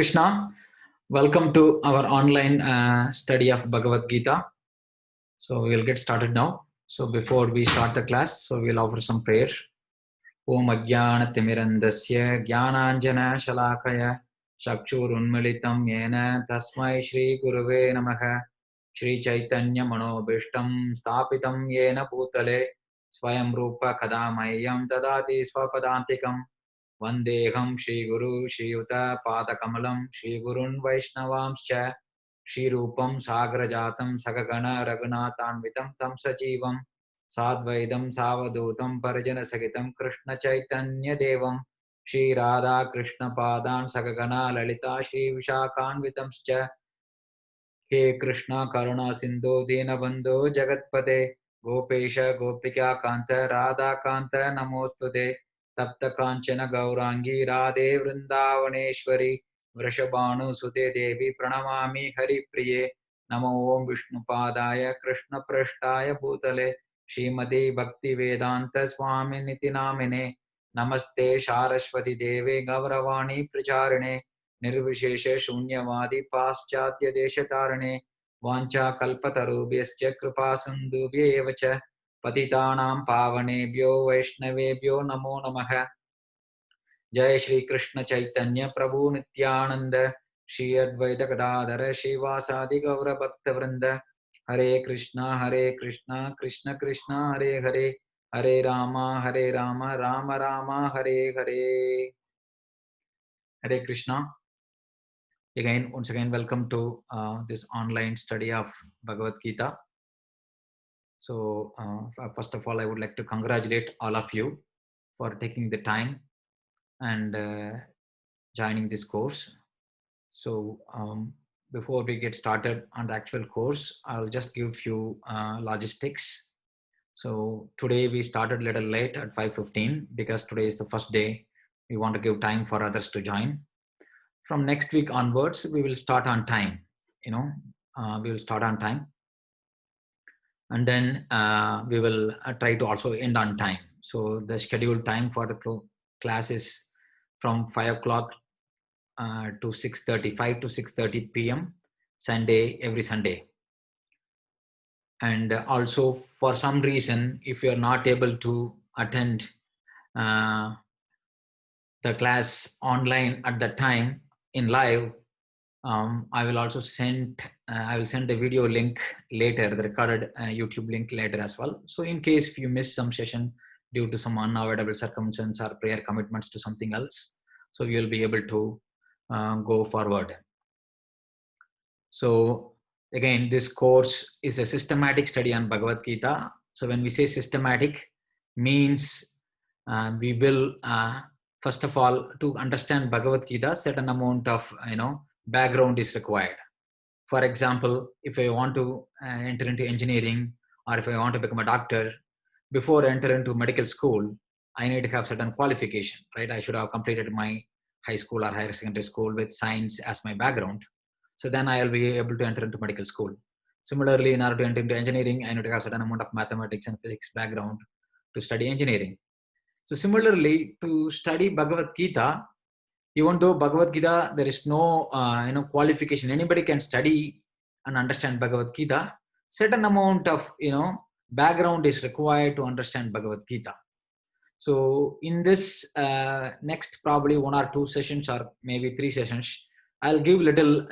Krishna, welcome to our online study of Bhagavad Gita. So we'll get started now. So before we start the class, so we'll offer some prayer. Om Ajnana Timirandasya Jnananjana Shalakaya Chakshurunmilitam Yena Tasmai Shri Guruve Namaha Shri Chaitanya Manobishtam Stapitam Yena Bhutale Swayam Rupa Kadamayam Tadati Swapadantikam Vandeham Shri Guru Shri Yuta Padakamalam Shri Gurun Vaishnavamscha Shri Rupam Sagrajatam Sagagana Raghunathanvitam Tam Sajivam Sadvaidam Savadutam Parajana Sagitam Krishna Chaitanya Devam Shri Radha Krishna Padan Sagagana Lalita Shri Vishakhanvitamscha He Krishna Karuna Sindhu Dinabandhu Jagatpate Gopesha Gopika Kanta Radha Kanta Namostude Tapta Kanchana Gaurangi Radhe Vrindavaneshwari Vrishabhanu Sute Devi Pranamami Hari Priye Namo Om Vishnu Padaya Krishna Prashtaya Bhutale Srimati Bhakti Vedanta Swami Niti Namine Namaste Saraswati Deve Gauravani Pracharine Nirvishesha Shunyavadi Paschatya Deshatarane Vancha Kalpatarubhyascha Kripa Sindhubhya evacha Patitanam Pavanebhyo Vaishnavebhyo Namo Namaha Jai Shri Krishna Chaitanya Prabhu Nityananda Shri Advaita Gadadhara Shivasadi Gaura Bhakta Vrinda Hare Krishna Krishna Krishna Hare Hare Hare Rama Rama Rama Hare Hare Hare Krishna. Once again, welcome to this online study of Bhagavad Gita. So, first of all, I would like to congratulate all of you for taking the time and joining this course. So, before we get started on the actual course, I'll just give few logistics. So, today we started a little late at 5:15 because today is the first day. We want to give time for others to join. From next week onwards, we will start on time. We will start on time, and then we will try to also end on time. So the scheduled time for the class is from 5 o'clock to 6:30, 5 to 6:30 p.m. every Sunday. And also, for some reason, if you are not able to attend the class online at that time in live, I will also send the video link later, the recorded YouTube link later as well. So in case if you miss some session due to some unavoidable circumstance or prior commitments to something else, so you will be able to go forward. So again, this course is a systematic study on Bhagavad Gita. So when we say systematic, means we will first of all, to understand Bhagavad Gita, certain amount of background is required. For example, if I want to enter into engineering, or if I want to become a doctor, before I enter into medical school, I need to have certain qualification, right? I should have completed my high school or higher secondary school with science as my background. So then I will be able to enter into medical school. Similarly, in order to enter into engineering, I need to have certain amount of mathematics and physics background to study engineering. So similarly, to study Bhagavad Gita, even though Bhagavad Gita, there is no qualification. Anybody can study and understand Bhagavad Gita. Certain amount of background is required to understand Bhagavad Gita. So in this next probably 1 or 2 sessions or maybe 3 sessions, I'll give little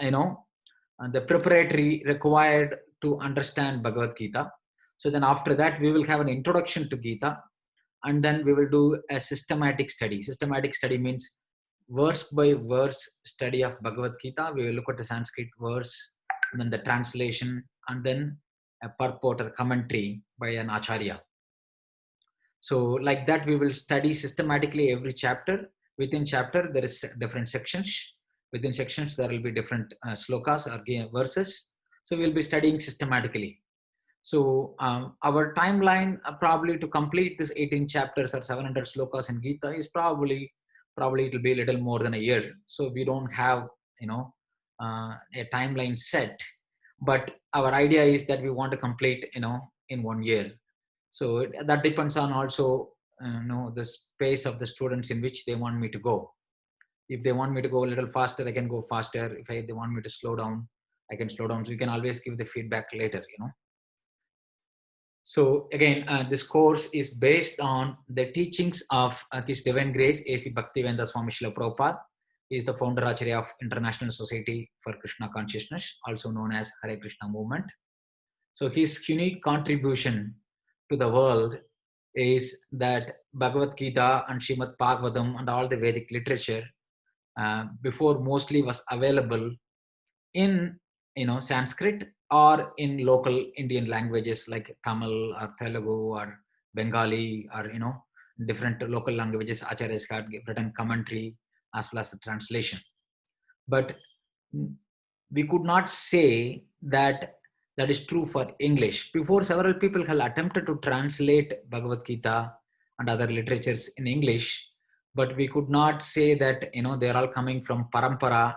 the preparatory required to understand Bhagavad Gita. So then after that we will have an introduction to Gita, and then we will do a systematic study. Systematic study means verse by verse study of Bhagavad Gita. We will look at the Sanskrit verse, and then the translation, and then a purport or commentary by an acharya. So like that, we will study systematically every chapter. Within chapter, there is different sections. Within sections, there will be different slokas or verses. So we'll be studying systematically. So our timeline probably to complete this 18 chapters or 700 slokas in Gita is probably it will be a little more than a year. So we don't have a timeline set, but our idea is that we want to complete in 1 year. So that depends on also the space of the students in which they want me to go. If they want me to go a little faster, I can go faster. If they want me to slow down, I can slow down. So you can always give the feedback later, you know. So again, this course is based on the teachings of His Divine Grace, A.C. Bhaktivedanta Swami Srila Prabhupada. He is the founder Acharya of International Society for Krishna Consciousness, also known as Hare Krishna Movement. So his unique contribution to the world is that Bhagavad Gita and Srimad Bhagavatam and all the Vedic literature before mostly was available in Sanskrit or in local Indian languages like Tamil or Telugu or Bengali or different local languages. Acharyas had written commentary as well as the translation. But we could not say that that is true for English. Before, several people have attempted to translate Bhagavad Gita and other literatures in English, but we could not say that they're all coming from parampara,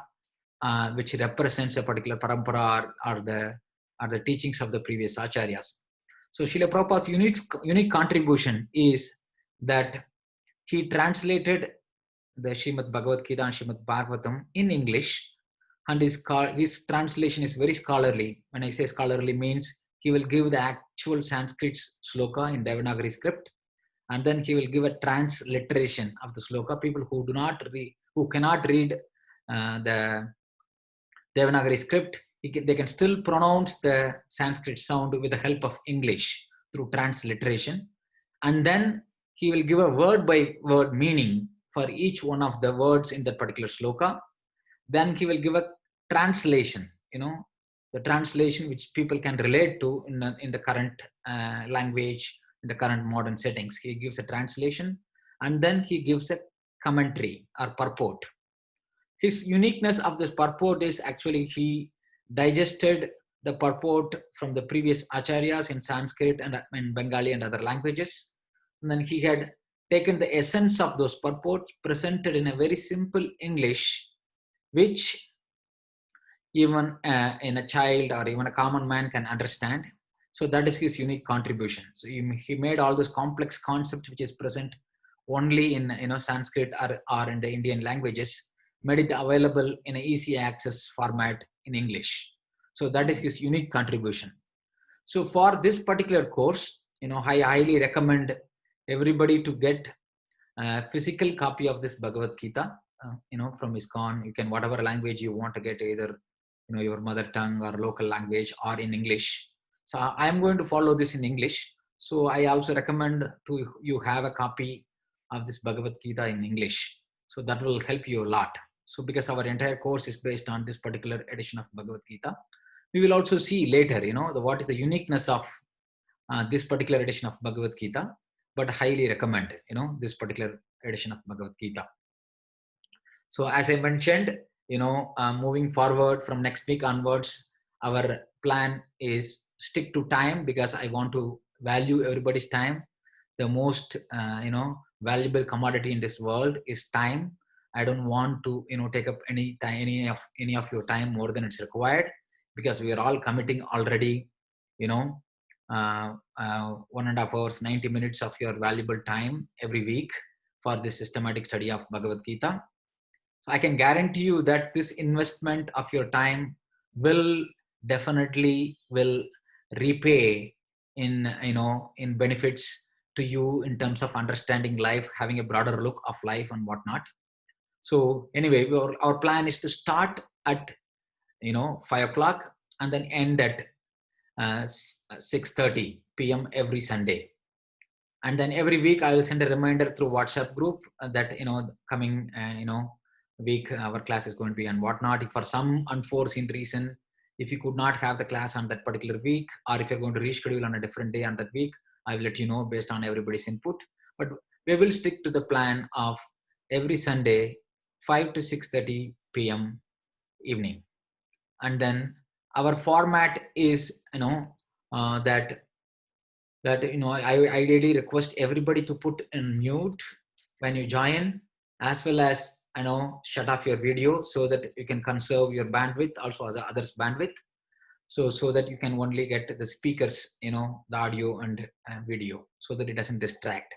which represents a particular parampara or the teachings of the previous acharyas. So Srila Prabhupada's unique contribution is that he translated the Srimad Bhagavad Gita and Srimad Bhagavatam in English, and his translation is very scholarly. When I say scholarly, means he will give the actual Sanskrit sloka in Devanagari script, and then he will give a transliteration of the sloka. People who cannot read the Devanagari script, they can still pronounce the Sanskrit sound with the help of English through transliteration, and then he will give a word by word meaning for each one of the words in that particular sloka. Then he will give a translation, the translation which people can relate to in the current language, in the current modern settings. He gives a translation, and then he gives a commentary or purport. His uniqueness of this purport is actually he digested the purport from the previous acharyas in Sanskrit and in Bengali and other languages. And then he had taken the essence of those purports, presented in a very simple English, which even in a child or even a common man can understand. So that is his unique contribution. So he made all those complex concepts which is present only in Sanskrit or in the Indian languages, made it available in an easy access format in English. So that is his unique contribution. So for this particular course, I highly recommend everybody to get a physical copy of this Bhagavad Gita, from ISKCON. You can, whatever language you want to get, either your mother tongue or local language or in English. So I am going to follow this in English. So I also recommend to you have a copy of this Bhagavad Gita in English. So that will help you a lot. So because our entire course is based on this particular edition of Bhagavad Gita, we will also see later, what is the uniqueness of this particular edition of Bhagavad Gita, but highly recommend, this particular edition of Bhagavad Gita. So as I mentioned, moving forward from next week onwards, our plan is stick to time, because I want to value everybody's time. The most, valuable commodity in this world is time. I don't want to, take up any time, any of your time more than it's required, because we are all committing already, 1.5 hours, 90 minutes of your valuable time every week for this systematic study of Bhagavad Gita. So I can guarantee you that this investment of your time will definitely repay in benefits to you in terms of understanding life, having a broader look of life and whatnot. So anyway, our plan is to start at 5 o'clock and then end at 6:30 p.m. every Sunday. And then every week I will send a reminder through WhatsApp group that coming week our class is going to be and whatnot. If for some unforeseen reason, if you could not have the class on that particular week, or if you're going to reschedule on a different day on that week, I will let you know based on everybody's input. But we will stick to the plan of every Sunday 5 to 6:30 p.m. evening. And then our format is that I ideally request everybody to put in mute when you join, as well as shut off your video, so that you can conserve your bandwidth, also as others bandwidth, so that you can only get the speakers, the audio and video, so that it doesn't distract.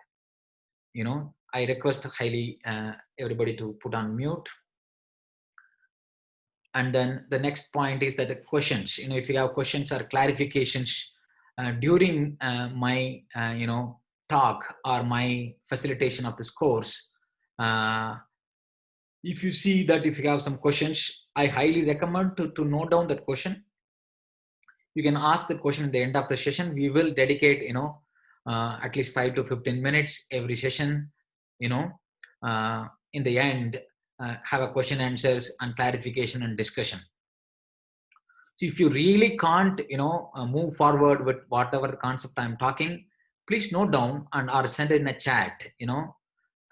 I request highly everybody to put on mute And then the next point is that the questions, if you have questions or clarifications during my, talk or my facilitation of this course, if you see that if you have some questions, I highly recommend to note down that question. You can ask the question at the end of the session. We will dedicate, at least 5 to 15 minutes every session, in the end, have a question answers and clarification and discussion. So if you really can't, move forward with whatever concept I'm talking, please note down and or send it in a chat,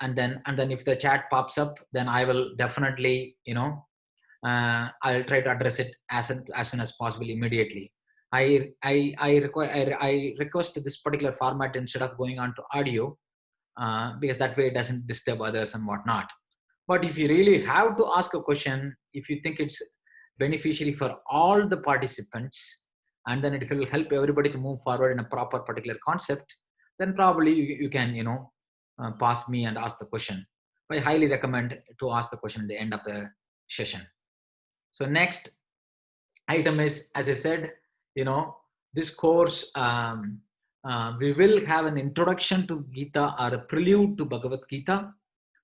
and then if the chat pops up, then I will definitely, I'll try to address it as soon as possible immediately. I request this particular format instead of going on to audio, because that way it doesn't disturb others and whatnot. But if you really have to ask a question, if you think it's beneficiary for all the participants, and then it will help everybody to move forward in a proper particular concept, then probably you can, pass me and ask the question. I highly recommend to ask the question at the end of the session. So next item is, as I said, this course, we will have an introduction to Gita or a prelude to Bhagavad Gita.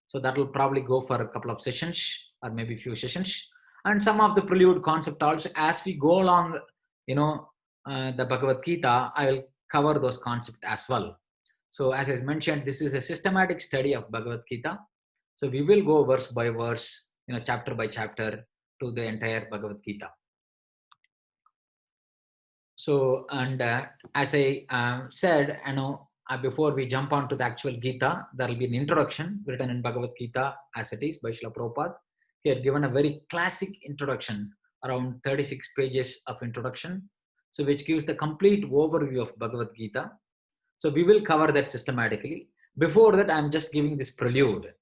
So that will probably go for a couple of sessions or maybe a few sessions. And some of the prelude concept also, as we go along, the Bhagavad Gita, I will cover those concepts as well. So as I mentioned, this is a systematic study of Bhagavad Gita. So we will go verse by verse, chapter by chapter to the entire Bhagavad Gita. So, and as I said, before we jump on to the actual Gita, there will be an introduction written in Bhagavad Gita as it is by Srila Prabhupada. He had given a very classic introduction, around 36 pages of introduction, so which gives the complete overview of Bhagavad Gita. So we will cover that systematically. Before that, I'm just giving this prelude,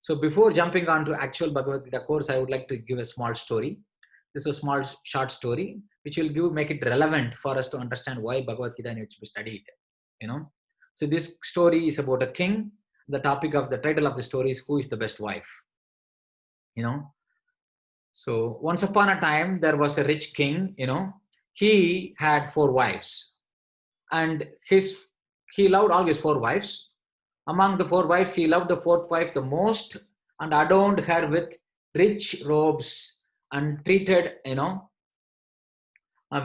So before jumping on to actual Bhagavad Gita course, I would like to give a small story. This is a small short story which will make it relevant for us to understand why Bhagavad Gita needs to be studied. So this story is about a king. The title of the story is "Who is the Best Wife?" So once upon a time there was a rich king. He had 4 wives, and he loved all his 4 wives. Among the 4 wives, he loved the 4th wife the most and adorned her with rich robes and treated,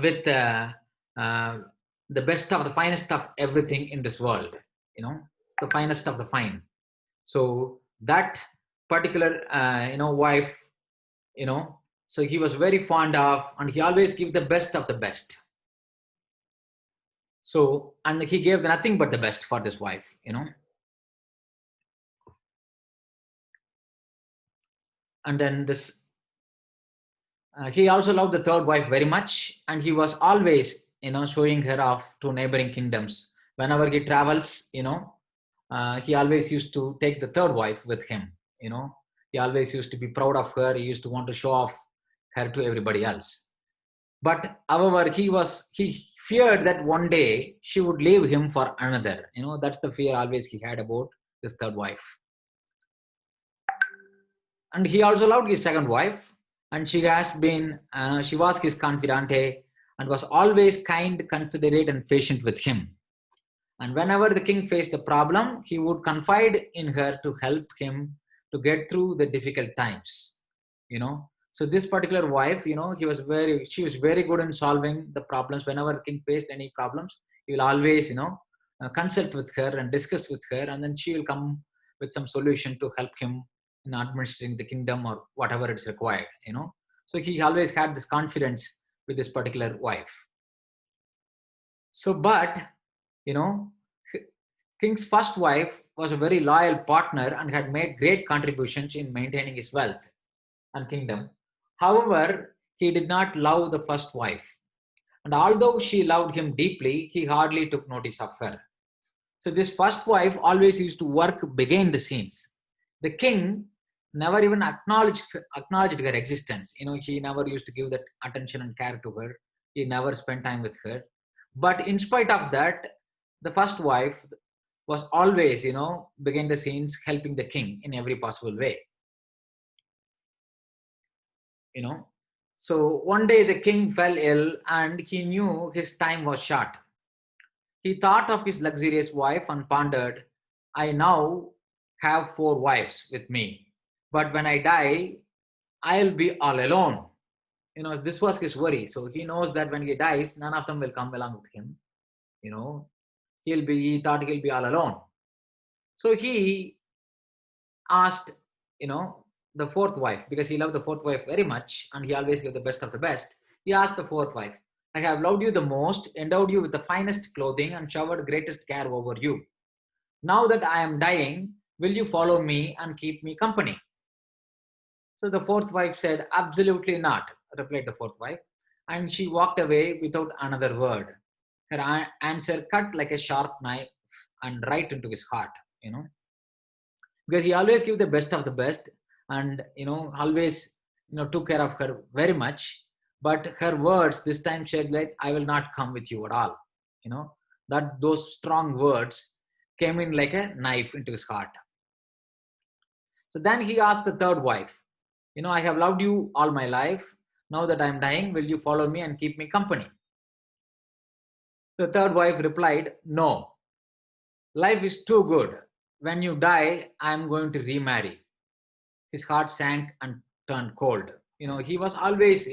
with the best of the finest of everything in this world, the finest of the fine. So that particular, wife, so he was very fond of, and he always gave the best of the best. So, and he gave nothing but the best for this wife, And then this, he also loved the 3rd wife very much, and he was always, showing her off to neighboring kingdoms. Whenever he travels, he always used to take the 3rd wife with him. He always used to be proud of her. He used to want to show off her to everybody else. But however, he feared that one day she would leave him for another. That's the fear always he had about his 3rd wife. And he also loved his 2nd wife, and she was his confidante and was always kind, considerate, and patient with him. And whenever the king faced a problem, he would confide in her to help him to get through the difficult times. So this particular wife, she was very good in solving the problems. Whenever the king faced any problems, he will always, consult with her and discuss with her, and then she will come with some solution to help him in administering the kingdom or whatever it's required. So he always had this confidence with this particular wife. So, but king's 1st wife was a very loyal partner and had made great contributions in maintaining his wealth and kingdom. However, he did not love the 1st wife, and although she loved him deeply, he hardly took notice of her. So this 1st wife always used to work behind the scenes. The king never even acknowledged her existence. He never used to give that attention and care to her. He never spent time with her. But in spite of that, the 1st wife was always, behind the scenes, helping the king in every possible way. you know. So one day the king fell ill and he knew his time was short. He thought of his luxurious wife and pondered, I now have 4 wives with me, but when I die, I'll be all alone. This was his worry. So he knows that when he dies, none of them will come along with him. You know, he thought he'll be all alone. So he asked, the 4th wife, because he loved the 4th wife very much and he always gave the best of the best. He asked the 4th wife, I have loved you the most, endowed you with the finest clothing, and showered greatest care over you. Now that I am dying, will you follow me and keep me company? So the 4th wife said, absolutely not, replied the 4th wife. And she walked away without another word. Her answer cut like a sharp knife and right into his heart, because he always gave the best of the best and, always, took care of her very much. But her words this time said, like, I will not come with you at all. That those strong words came in like a knife into his heart. So then he asked the 3rd wife, I have loved you all my life. Now that I'm dying, will you follow me and keep me company? The 3rd wife replied, no, life is too good. When you die, I'm going to remarry. His heart sank and turned cold. He was always,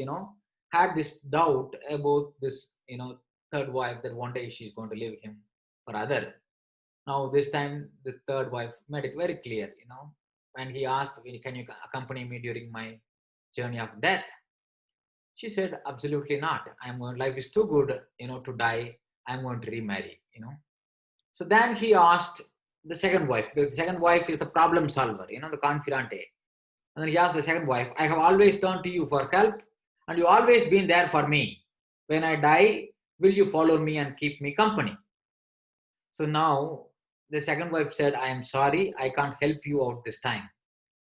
had this doubt about this, 3rd wife, that one day she's going to leave him for other. Now, this time, this 3rd wife made it very clear, when he asked, can you accompany me during my journey of death? She said, absolutely not. Life is too good, to die. I'm going to remarry, So then he asked the 2nd wife. The 2nd wife is the problem solver, the confidante. And then he asked the 2nd wife, I have always turned to you for help and you always been there for me. When I die, will you follow me and keep me company? So now the 2nd wife said, I am sorry, I can't help you out this time,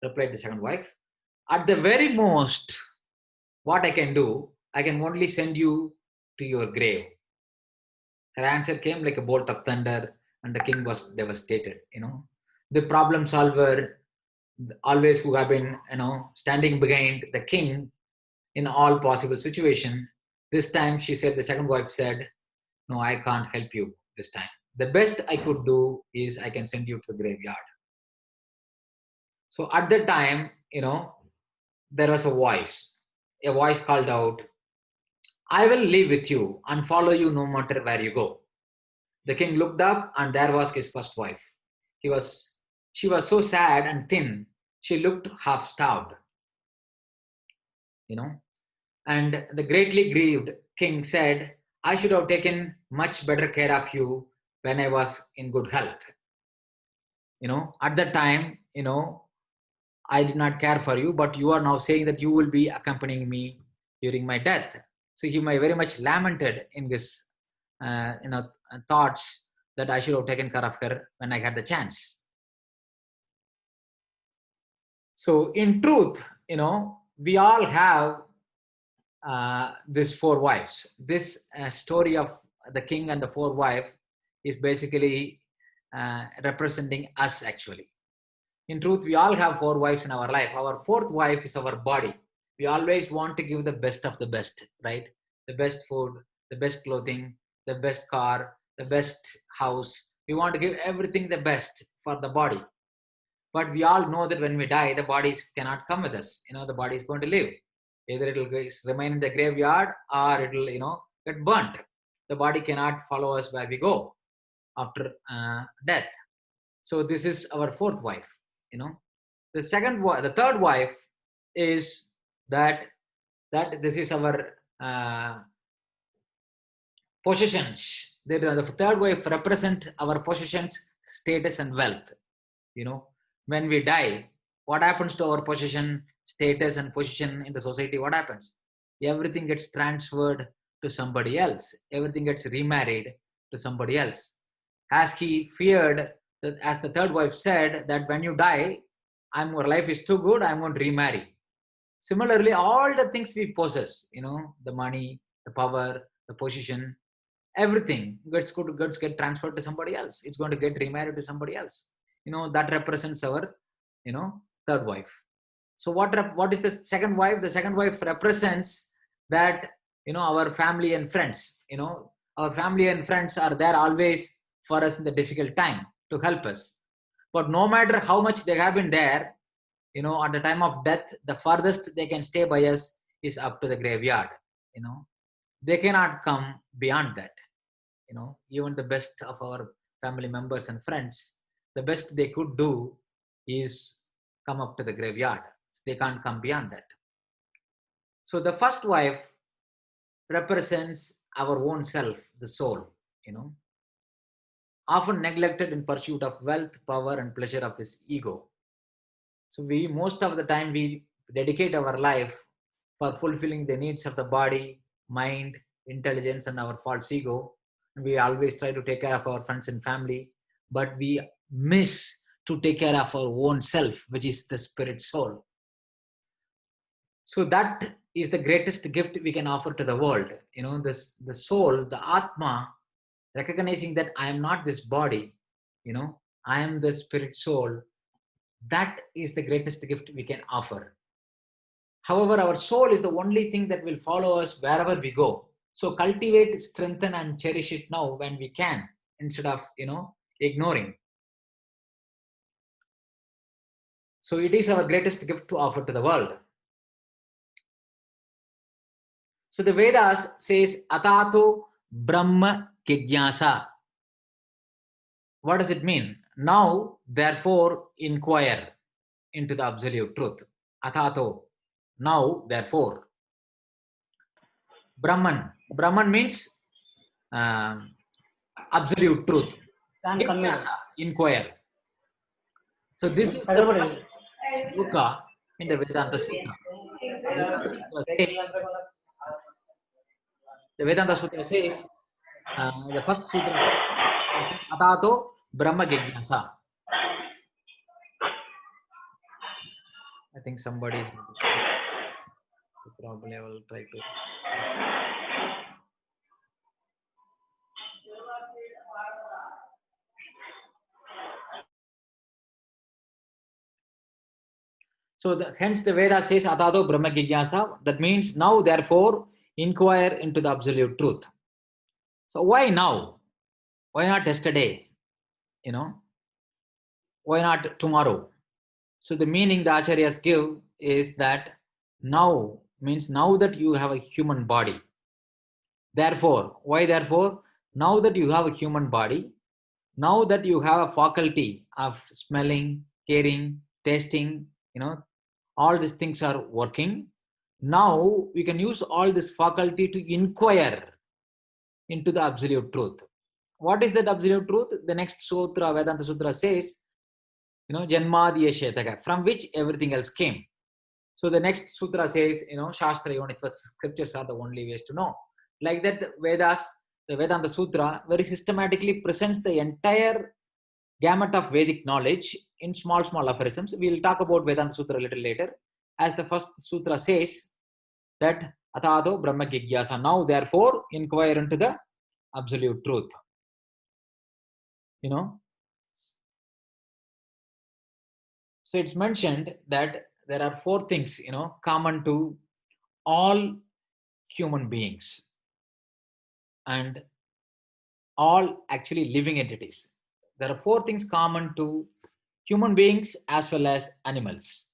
replied the 2nd wife. At the very most, what I can do, I can only send you to your grave. Her answer came like a bolt of thunder and the king was devastated. The problem solver, always who have been, standing behind the king in all possible situation. This time she said, the 2nd wife said, no, I can't help you this time. The best I could do is I can send you to the graveyard. So at that time, there was a voice called out, I will live with you and follow you no matter where you go. The king looked up and there was his first wife. She was so sad and thin, she looked half starved. And the greatly grieved king said, I should have taken much better care of you when I was in good health. At that time, I did not care for you, but you are now saying that you will be accompanying me during my death. So he very much lamented in this, thoughts that I should have taken care of her when I had the chance. So in truth, we all have these 4 wives. This story of the king and the 4 wives is basically representing us actually. In truth, we all have 4 wives in our life. Our 4th wife is our body. We always want to give the best of the best, right? The best food, the best clothing, the best car, the best house. We want to give everything the best for the body. But we all know that when we die, the bodies cannot come with us. The body is going to live. Either it will remain in the graveyard or it will, get burnt. The body cannot follow us where we go after death. So this is our 4th wife. The 3rd wife is that this is our possessions. The 3rd wife represent our possessions, status, and wealth. When we die, what happens to our possession, status, and position in the society? What happens? Everything gets transferred to somebody else. Everything gets remarried to somebody else. As he feared, that as the 3rd wife said, that when you die, your life is too good, I'm going to remarry. Similarly, all the things we possess, the money, the power, the position, everything gets get transferred to somebody else. It's going to get remarried to somebody else. That represents our, 3rd wife. So what is the second wife? The second wife represents that, our family and friends. Our family and friends are there always for us in the difficult time to help us. But no matter how much they have been there, at the time of death, the farthest they can stay by us is up to the graveyard. They cannot come beyond that. Even the best of our family members and friends, the best they could do is come up to the graveyard. They can't come beyond that. So the first wife represents our own self, the soul, often neglected in pursuit of wealth, power, and pleasure of this ego. So most of the time we dedicate our life for fulfilling the needs of the body, mind, intelligence, and our false ego. And we always try to take care of our friends and family, but we miss to take care of our own self, which is the spirit soul. So that is the greatest gift we can offer to the world. The soul, the Atma, recognizing that I am not this body, I am the spirit soul. That is the greatest gift we can offer. However, our soul is the only thing that will follow us wherever we go. So cultivate, strengthen, and cherish it now when we can, instead of, ignoring. So it is our greatest gift to offer to the world. So the Vedas says, Atato Brahma Jigyasa. What does it mean? Now, therefore, inquire into the absolute truth. Atato. Now, therefore. Brahman. Brahman means absolute truth. Jigyasa, inquire. So this is the first sloka in the Vedanta Sutra. The Vedanta Sutra says, the first sutra says, Atato Brahma Jigyasa. I think somebody probably I will try to. So hence the Veda says Atato Brahma Jigyasa. That means now, therefore, inquire into the absolute truth. So why now? Why not yesterday? Why not tomorrow? So the meaning the Acharyas give is that now means now that you have a human body. Therefore, why therefore? Now that you have a human body, now that you have a faculty of smelling, hearing, tasting, all these things are working. Now we can use all this faculty to inquire into the absolute truth. What is that absolute truth? The next sutra, Vedanta Sutra says, Janmadiya Shetaka, from which everything else came. So the next sutra says, Shastra Yonitvat, scriptures are the only ways to know. Like that, the Vedanta Sutra very systematically presents the entire gamut of Vedic knowledge in small aphorisms. We will talk about Vedanta Sutra a little later. As the first sutra says, that Atato Brahma Jigyasa. Now, therefore, inquire into the absolute truth. So it's mentioned that there are four things, common to all human beings and all actually living entities. There are four things common to human beings as well as animals.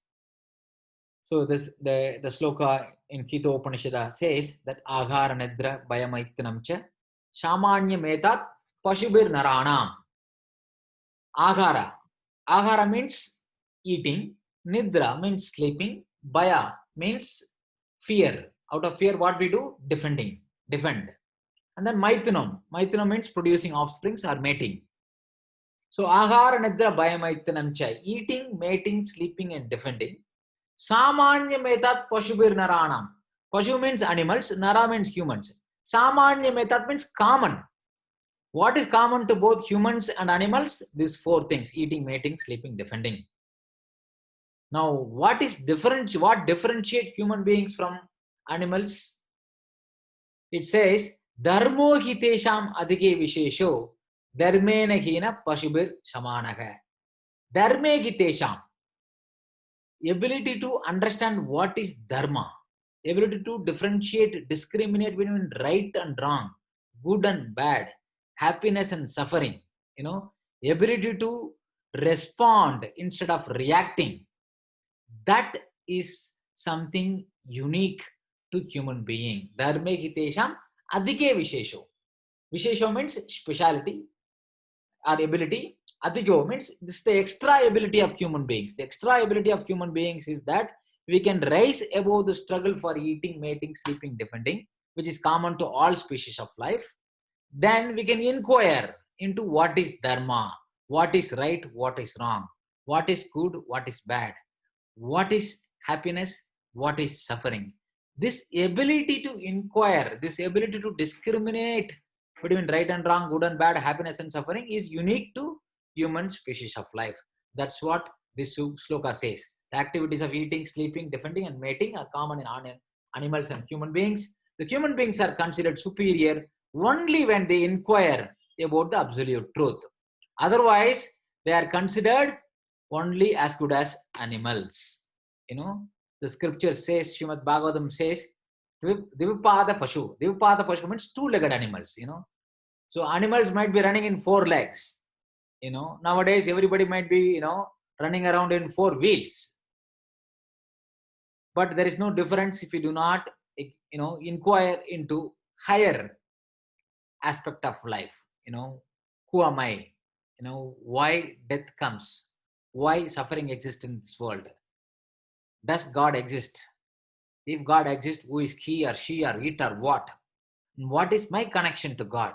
So the sloka in Kita Upanishad says that Aghara Nidra Bhayamaityanam cha Samanya Metat Pashubir Naranam. Aghara means eating, Nidra means sleeping, Bhaya means fear. Out of fear, what we do? Defend. And then Maitunam means producing offsprings or mating. So Aghara Nidra Bhayamaityanam cha, eating, mating, sleeping, and defending. Samanya Metat Pashubir Naranam. Pashu means animals, Nara means humans. Samanya Metat means common. What is common to both humans and animals? These four things: eating, mating, sleeping, defending. Now, what differentiate human beings from animals? It says, Dharmo hitesham adhige vishesho, dharmena hina pashubir samanaha. Dharme hitesham. ability to understand what is dharma, ability to differentiate, discriminate between right and wrong, good and bad, happiness and suffering, ability to respond instead of reacting. That is something unique to human being. Dharme hitesham adhike vishesho. Vishesho means speciality or ability. Adhigyo means this is the extra ability of human beings. The extra ability of human beings is that we can rise above the struggle for eating, mating, sleeping, defending, which is common to all species of life. Then we can inquire into what is dharma, what is right, what is wrong, what is good, what is bad, what is happiness, what is suffering. This ability to inquire, this ability to discriminate between right and wrong, good and bad, happiness and suffering is unique to human species of life. That's what this sloka says. The activities of eating, sleeping, defending and mating are common in animals and human beings. The human beings are considered superior only when they inquire about the absolute truth. Otherwise, they are considered only as good as animals. The scripture says, Srimad Bhagavatam says, Divipada Pashu. Divipada Pashu means two-legged animals, So animals might be running in four legs. Nowadays everybody might be, running around in four wheels. But there is no difference if you do not, inquire into higher aspect of life. Who am I? Why death comes? Why suffering exists in this world? Does God exist? If God exists, who is he or she or it or what? And what is my connection to God?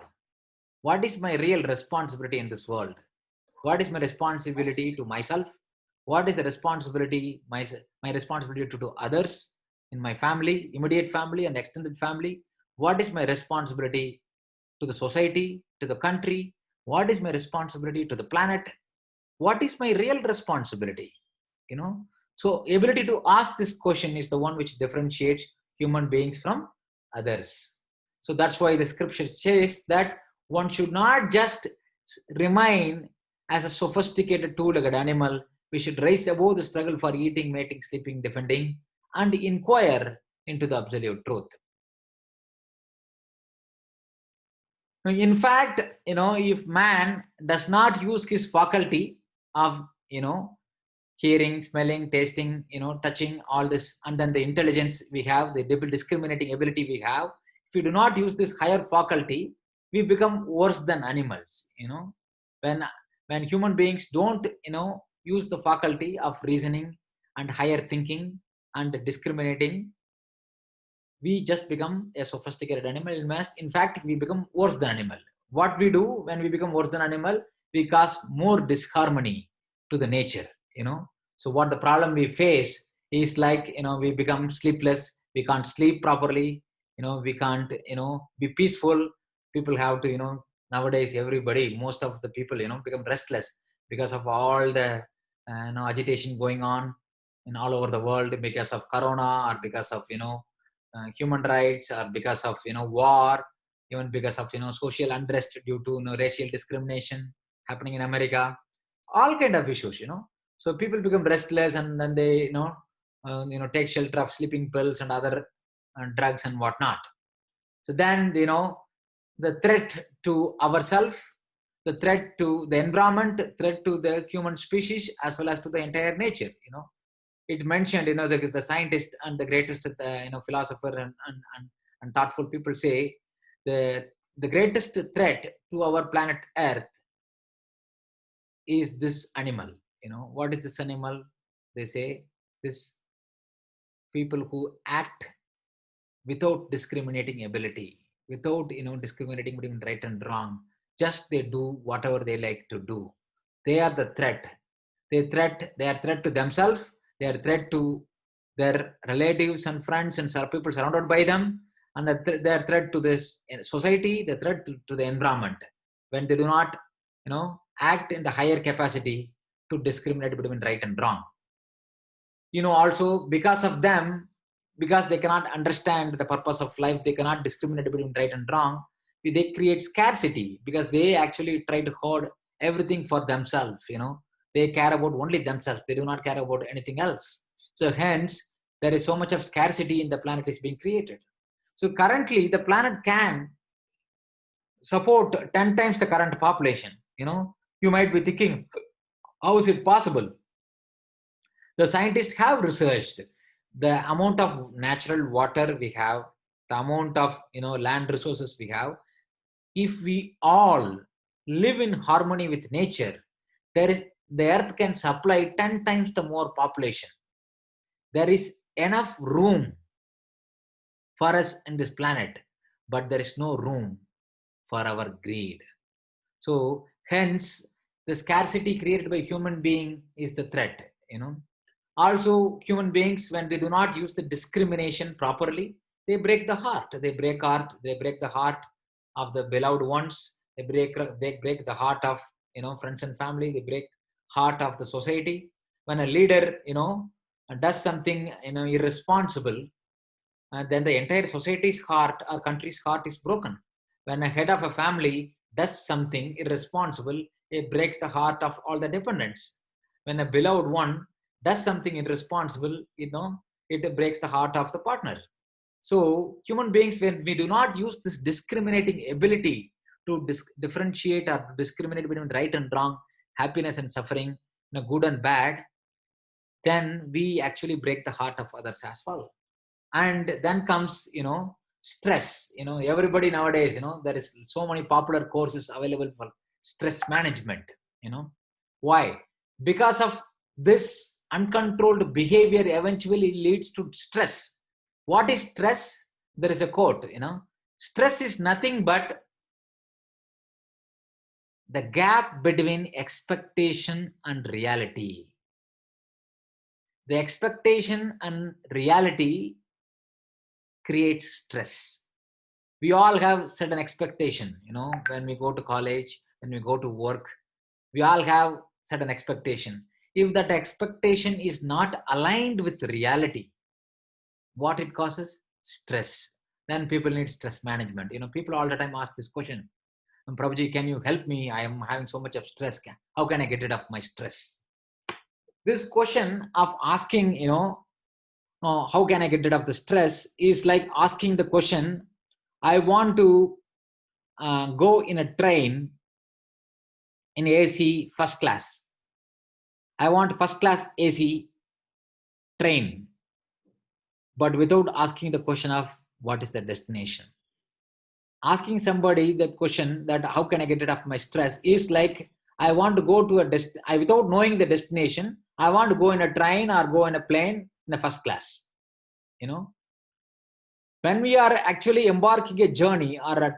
What is my real responsibility in this world? What is my responsibility to myself? What is the responsibility, my responsibility to others in my family, immediate family and extended family? What is my responsibility to the society, to the country? What is my responsibility to the planet? What is my real responsibility? So ability to ask this question is the one which differentiates human beings from others. So that's why the scripture says that one should not just remain as a sophisticated two-legged animal. We should rise above the struggle for eating, mating, sleeping, defending, and inquire into the absolute truth. In fact, if man does not use his faculty of, hearing, smelling, tasting, touching, all this, and then the intelligence we have, the discriminating ability we have, if we do not use this higher faculty, we become worse than animals. When human beings don't, use the faculty of reasoning and higher thinking and discriminating, we just become a sophisticated animal. In fact, we become worse than animal. What we do when we become worse than animal, we cause more disharmony to the nature. So what the problem we face is like, we become sleepless, we can't sleep properly, we can't, be peaceful. People have to, nowadays most of the people, become restless because of all the, agitation going on in all over the world because of corona or because of, human rights or because of, war, even because of, social unrest due to, racial discrimination happening in America, all kind of issues, So people become restless and then they, take shelter of sleeping pills and other drugs and whatnot. So then, the threat to ourselves, the threat to the environment, threat to the human species, as well as to the entire nature, It mentioned, the scientist and the greatest, philosopher and thoughtful people say the greatest threat to our planet Earth is this animal. What is this animal? They say this people who act without discriminating ability, without, discriminating between right and wrong. Just they do whatever they like to do. They are the threat. They are threat to themselves. They are threat to their relatives and friends and people surrounded by them. And they are threat to this society, the threat to the environment. When they do not, act in the higher capacity to discriminate between right and wrong. Also because of them, because they cannot understand the purpose of life, they cannot discriminate between right and wrong, they create scarcity because they actually try to hoard everything for themselves. They care about only themselves. They do not care about anything else. So hence, there is so much of scarcity in the planet is being created. So currently, the planet can support 10 times the current population. You might be thinking, how is it possible? The scientists have researched the amount of natural water we have, the amount of land resources we have. If we all live in harmony with nature, the earth can supply 10 times the more population. There is enough room for us in this planet, but there is no room for our greed. So hence the scarcity created by human being is the threat. Also, human beings, when they do not use the discrimination properly, they break the heart. They break the heart of the beloved ones. They break the heart of friends and family. They break heart of the society. When a leader does something irresponsible, then the entire society's heart or country's heart is broken. When a head of a family does something irresponsible, it breaks the heart of all the dependents. When a beloved one does something irresponsible, it breaks the heart of the partner. So human beings, when we do not use this discriminating ability to differentiate or discriminate between right and wrong, happiness and suffering, good and bad, then we actually break the heart of others as well. And then comes stress. Everybody nowadays, there is so many popular courses available for stress management. Why? Because of this uncontrolled behavior eventually leads to stress. What is stress? There is a quote. Stress is nothing but the gap between expectation and reality. The expectation and reality creates stress. We all have certain expectation, when we go to college, when we go to work, we all have certain expectation. If that expectation is not aligned with reality, what it causes? Stress. Then people need stress management. People all the time ask this question, Prabhuji, can you help me? I am having so much of stress. How can I get rid of my stress? This question of asking, how can I get rid of the stress is like asking the question, I want to go in a train in AC first class. I want first class AC train, but without asking the question of what is the destination. Asking somebody that question, that how can I get rid of my stress, is like I want to go to without knowing the destination, I want to go in a train or go in a plane in a first class. When we are actually embarking a journey or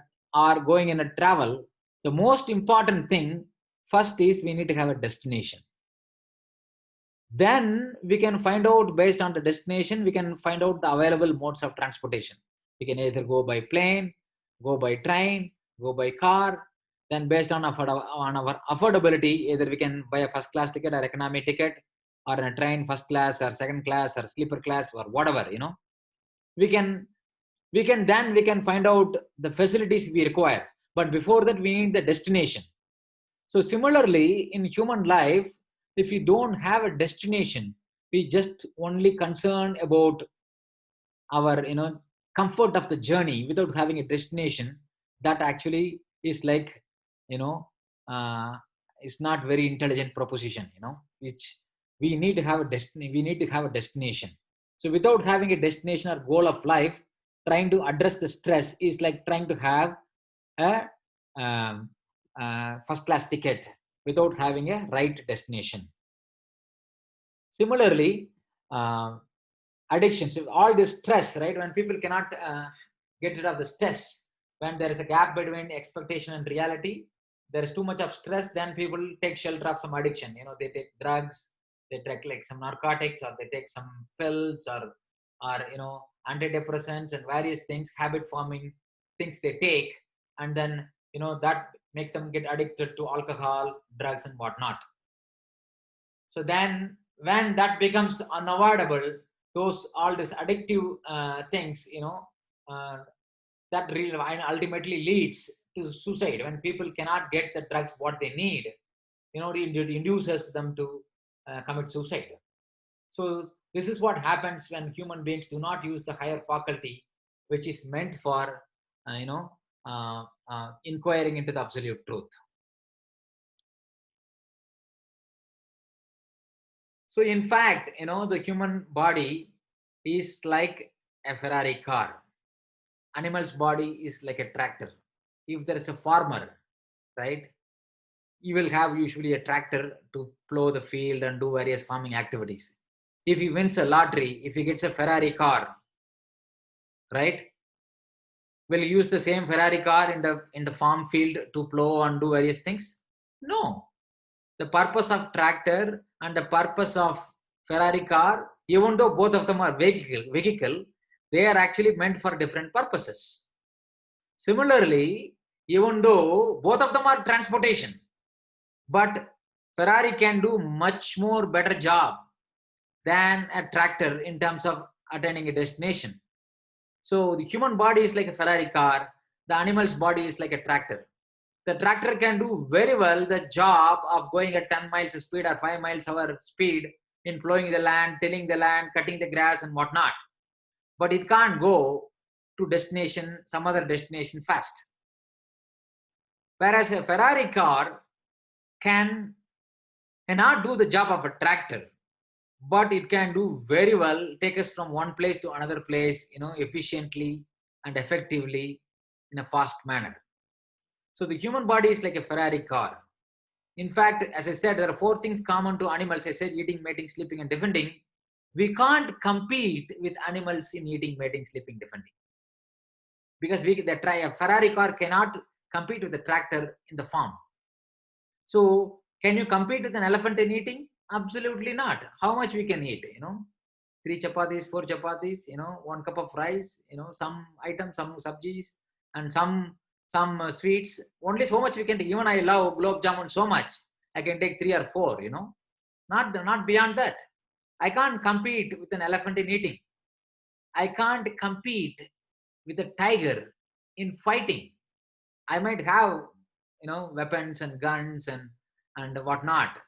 going in a travel, the most important thing first is we need to have a destination. Then we can find out, based on the destination, we can find out the available modes of transportation. We can either go by plane, go by train, go by car. Then based on our affordability, either we can buy a first class ticket or economy ticket, or in a train first class or second class or sleeper class or whatever. We can find out the facilities we require. But before that, we need the destination. So similarly, in human life, if we don't have a destination, we just only concern about our comfort of the journey without having a destination. That actually is like it's not very intelligent proposition, which we need to have a destiny. We need to have a destination. So without having a destination or goal of life, trying to address the stress is like trying to have a first class ticket without having a right destination. Similarly, addictions, all this stress, right? When people cannot get rid of the stress, when there is a gap between expectation and reality, there is too much of stress, then people take shelter of some addiction. They take drugs, they take like some narcotics, or they take some pills, or antidepressants and various things, habit forming things they take, and then that makes them get addicted to alcohol, drugs, and whatnot. So then when that becomes unavoidable, all these addictive things, that really ultimately leads to suicide. When people cannot get the drugs what they need, it induces them to commit suicide. So This is what happens when human beings do not use the higher faculty, which is meant for, inquiring into the absolute truth. So in fact, the human body is like a Ferrari car. Animal's body is like a tractor. If there is a farmer, right, you will have usually a tractor to plow the field and do various farming activities. If he wins a lottery, if he gets a Ferrari car, right, will he use the same Ferrari car in the farm field to plow and do various things? No. The purpose of tractor and the purpose of Ferrari car, even though both of them are vehicle, they are actually meant for different purposes. Similarly, even though both of them are transportation, but Ferrari can do much more better job than a tractor in terms of attaining a destination. So the human body is like a Ferrari car, the animal's body is like a tractor. The tractor can do very well the job of going at 10 miles speed or 5 miles hour speed in plowing the land, tilling the land, cutting the grass and whatnot. But it can't go to destination, some other destination fast. Whereas a Ferrari car cannot do the job of a tractor, but it can do very well, take us from one place to another place, efficiently and effectively in a fast manner. So the human body is like a Ferrari car. In fact, as I said, there are 4 things common to animals. I said eating, mating, sleeping, and defending. We can't compete with animals in eating, mating, sleeping, defending. Because a Ferrari car cannot compete with the tractor in the farm. So can you compete with an elephant in eating? Absolutely not. How much we can eat? 3 chapatis, 4 chapatis, 1 cup of rice, some items, some sabjis, and some sweets. Only so much we can take. Even I love gulab jamun so much, I can take 3 or 4. Not beyond that. I can't compete with an elephant in eating. I can't compete with a tiger in fighting. I might have weapons and guns and whatnot,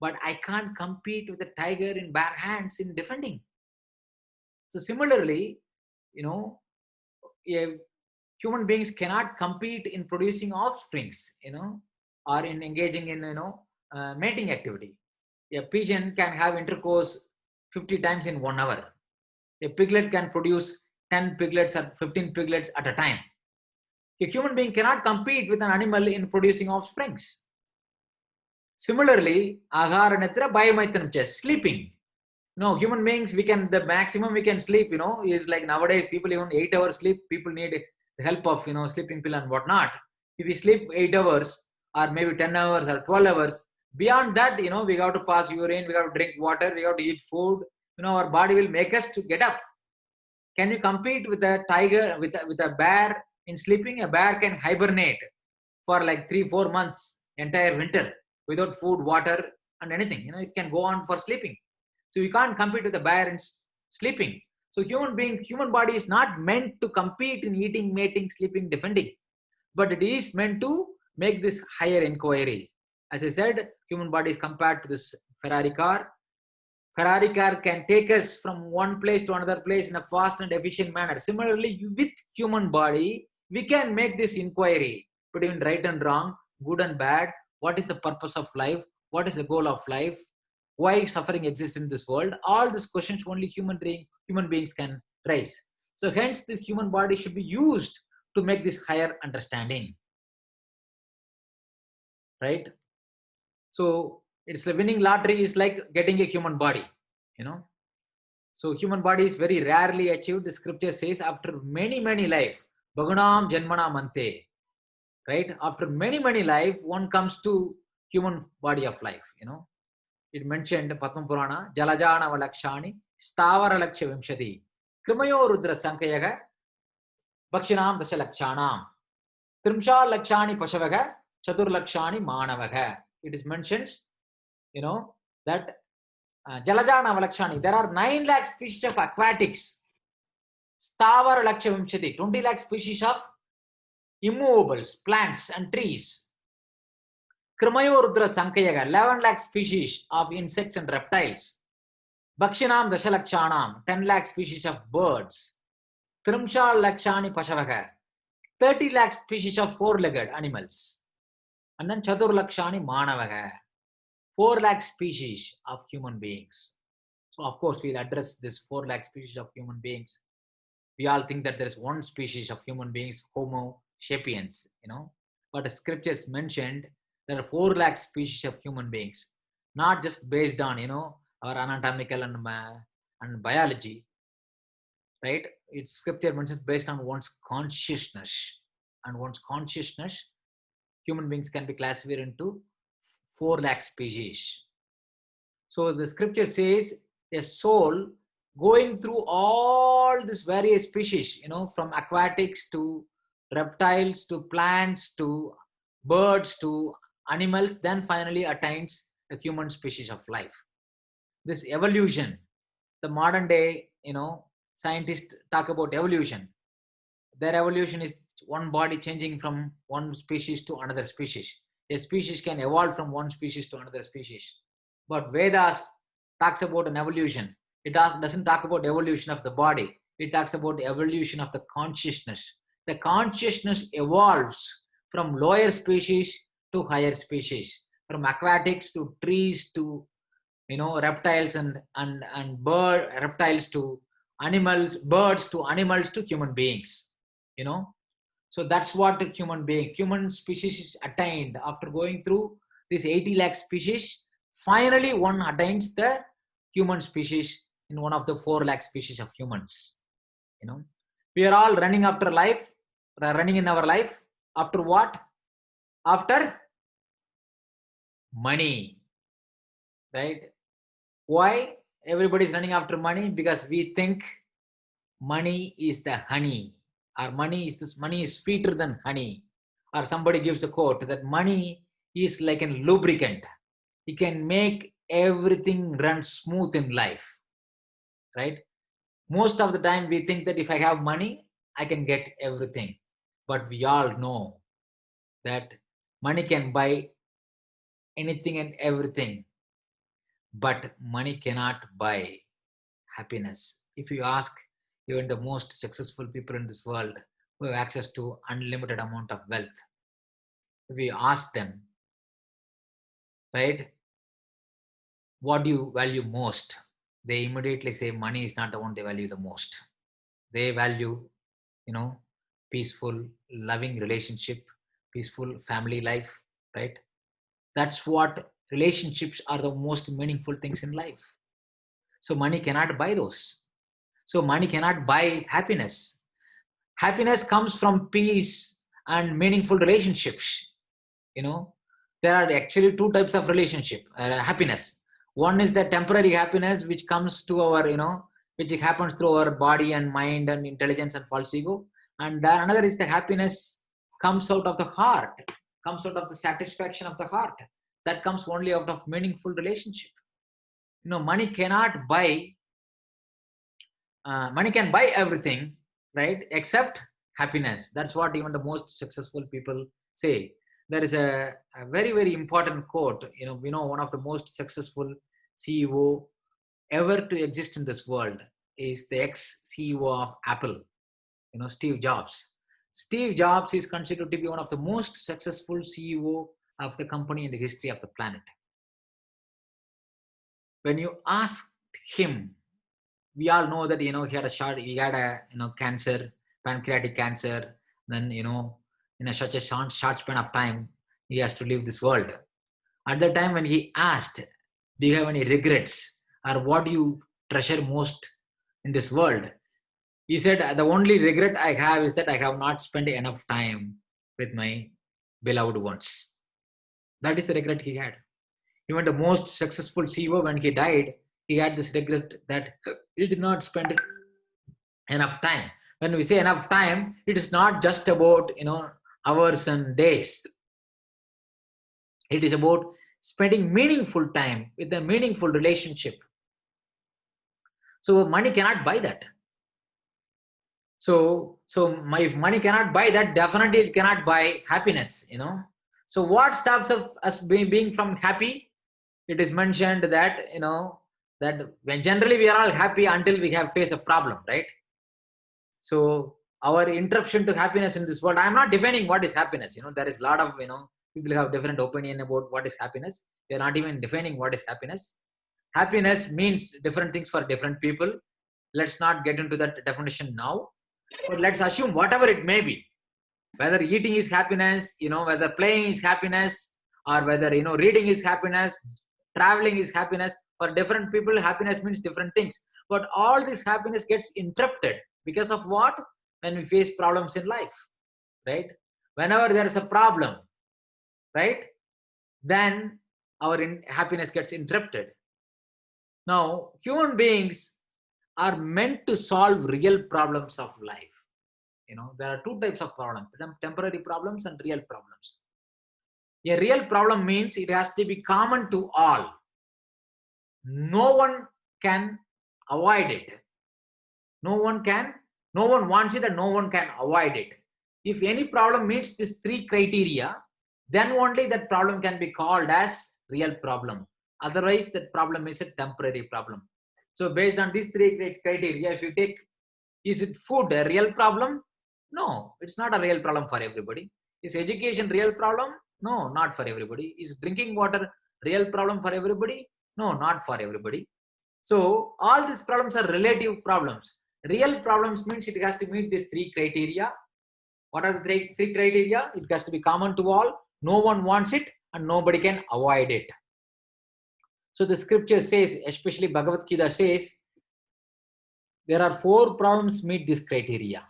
but I can't compete with a tiger in bare hands in defending. So similarly, human beings cannot compete in producing offsprings, or in engaging in mating activity. A pigeon can have intercourse 50 times in 1 hour. A piglet can produce 10 piglets or 15 piglets at a time. A human being cannot compete with an animal in producing offsprings. Similarly, aharanatra biomaithanam, sleeping. Human beings, the maximum we can sleep, is like nowadays people even 8 hours sleep. People need the help of, sleeping pill and whatnot. If we sleep 8 hours or maybe 10 hours or 12 hours, beyond that, we have to pass urine, we have to drink water, we have to eat food. Our body will make us to get up. Can you compete with a tiger, with a bear in sleeping? A bear can hibernate for like 3-4 months, entire winter, without food, water, and anything. It can go on for sleeping. So you can't compete with the bear in sleeping. So human body is not meant to compete in eating, mating, sleeping, defending, but it is meant to make this higher inquiry. As I said, human body is compared to this Ferrari car. Ferrari car can take us from one place to another place in a fast and efficient manner. Similarly, with human body, we can make this inquiry between right and wrong, good and bad. What is the purpose of life? What is the goal of life? Why suffering exists in this world? All these questions only human beings can raise. So hence this human body should be used to make this higher understanding. Right? So it's the winning lottery is like getting a human body, So human body is very rarely achieved. The scripture says after many life, Bhagunam Janmana Mante. Right? After many life, one comes to human body of life, It mentioned Padma Purana, Jalajana Valakshani, Stavara Laksha Vimshati, Krimayo Rudra Sankayaga, Bakshinam Dasha Lakshanam, Trimsha Lakshani Pashavaga, Chatur Lakshani Manavaga. It is mentioned, that Jalajana Valakshani, there are 9 lakh species of aquatics, Stavara Laksha Vimshati, 20 lakh species of immovables, plants and trees. Krimayo Rudra Sankayaga, 11 lakh species of insects and reptiles. Bhakshinam Dashalakshanam, 10 lakh species of birds. Trimshal Lakshani Pashavaga, 30 lakh species of four-legged animals. And then Chatur Lakshani Manavaga, 4 lakh species of human beings. So of course we'll address this 4 lakh species of human beings. We all think that there is one species of human beings, Homo sapiens, but the scriptures mentioned there are 4 lakh species of human beings, not just based on, our anatomical and biology, right? It's scripture mentions based on one's consciousness, and one's consciousness, human beings can be classified into 4 lakh species. So the scripture says a soul going through all these various species, from aquatics to reptiles to plants to birds to animals, then finally attains a human species of life. This evolution, the modern day, scientists talk about evolution. Their evolution is one body changing from one species to another species. A species can evolve from one species to another species. But Vedas talks about an evolution. It doesn't talk about evolution of the body. It talks about evolution of the consciousness. The consciousness evolves from lower species to higher species, from aquatics to trees to reptiles and reptiles to animals, birds to animals to human beings. So that's what the human species is attained after going through this 80 lakh species. Finally, one attains the human species in one of the 4 lakh species of humans. We are all running after life, running in our life. After what? After money, right? Why everybody is running after money? Because we think money is the honey, or money is sweeter than honey. Or somebody gives a quote that money is like a lubricant. It can make everything run smooth in life, right? Most of the time we think that if I have money, I can get everything. But we all know that money can buy anything and everything, but money cannot buy happiness. If you ask even the most successful people in this world who have access to unlimited amount of wealth, if we ask them, right, what do you value most? They immediately say money is not the one they value the most. They value, peaceful, loving relationship, peaceful family life, right? That's what relationships are the most meaningful things in life. So money cannot buy those. So money cannot buy happiness. Happiness comes from peace and meaningful relationships. There are actually two types of relationship, happiness. One is the temporary happiness, which comes to our, which happens through our body and mind and intelligence and false ego. And another is the happiness comes out of the heart, comes out of the satisfaction of the heart. That comes only out of meaningful relationship. Money cannot buy, money can buy everything, right? Except happiness. That's what even the most successful people say. There is a very, very important quote. One of the most successful CEO ever to exist in this world is the ex-CEO of Apple, Steve Jobs. Steve Jobs is considered to be one of the most successful CEO of the company in the history of the planet. When you ask him, we all know that, he had a cancer, pancreatic cancer. Then, in such a short span of time, he has to leave this world. At the time when he asked, do you have any regrets, or what do you treasure most in this world? He said, the only regret I have is that I have not spent enough time with my beloved ones. That is the regret he had. Even the most successful CEO, when he died, he had this regret that he did not spend enough time. When we say enough time, it is not just about, hours and days. It is about spending meaningful time with a meaningful relationship. So money cannot buy that. So if money cannot buy that, definitely it cannot buy happiness, So what stops us being from happy? It is mentioned that, that when generally we are all happy until we have faced a problem, right? So our interruption to happiness in this world, I'm not defining what is happiness. There is a lot of, people have different opinion about what is happiness. They're not even defining what is happiness. Happiness means different things for different people. Let's not get into that definition now, but let's assume whatever it may be, whether eating is happiness, whether playing is happiness, or whether, reading is happiness, traveling is happiness. For different people, happiness means different things. But all this happiness gets interrupted because of what? When we face problems in life, right? Whenever there is a problem, right, then our happiness gets interrupted. Now, human beings are meant to solve real problems of life. There are two types of problems: temporary problems and real problems. A real problem means it has to be common to all. No one can avoid it. No one wants it, and no one can avoid it. If any problem meets these three criteria, then only that problem can be called as real problem. Otherwise, that problem is a temporary problem. So based on these three criteria, if you take, is it food a real problem? No, it's not a real problem for everybody. Is education real problem? No, not for everybody. Is drinking water real problem for everybody? No, not for everybody. So all these problems are relative problems. Real problems means it has to meet these three criteria. What are the three criteria? It has to be common to all. No one wants it and nobody can avoid it. So the scripture says, especially Bhagavad Gita says, there are 4 problems meet this criteria.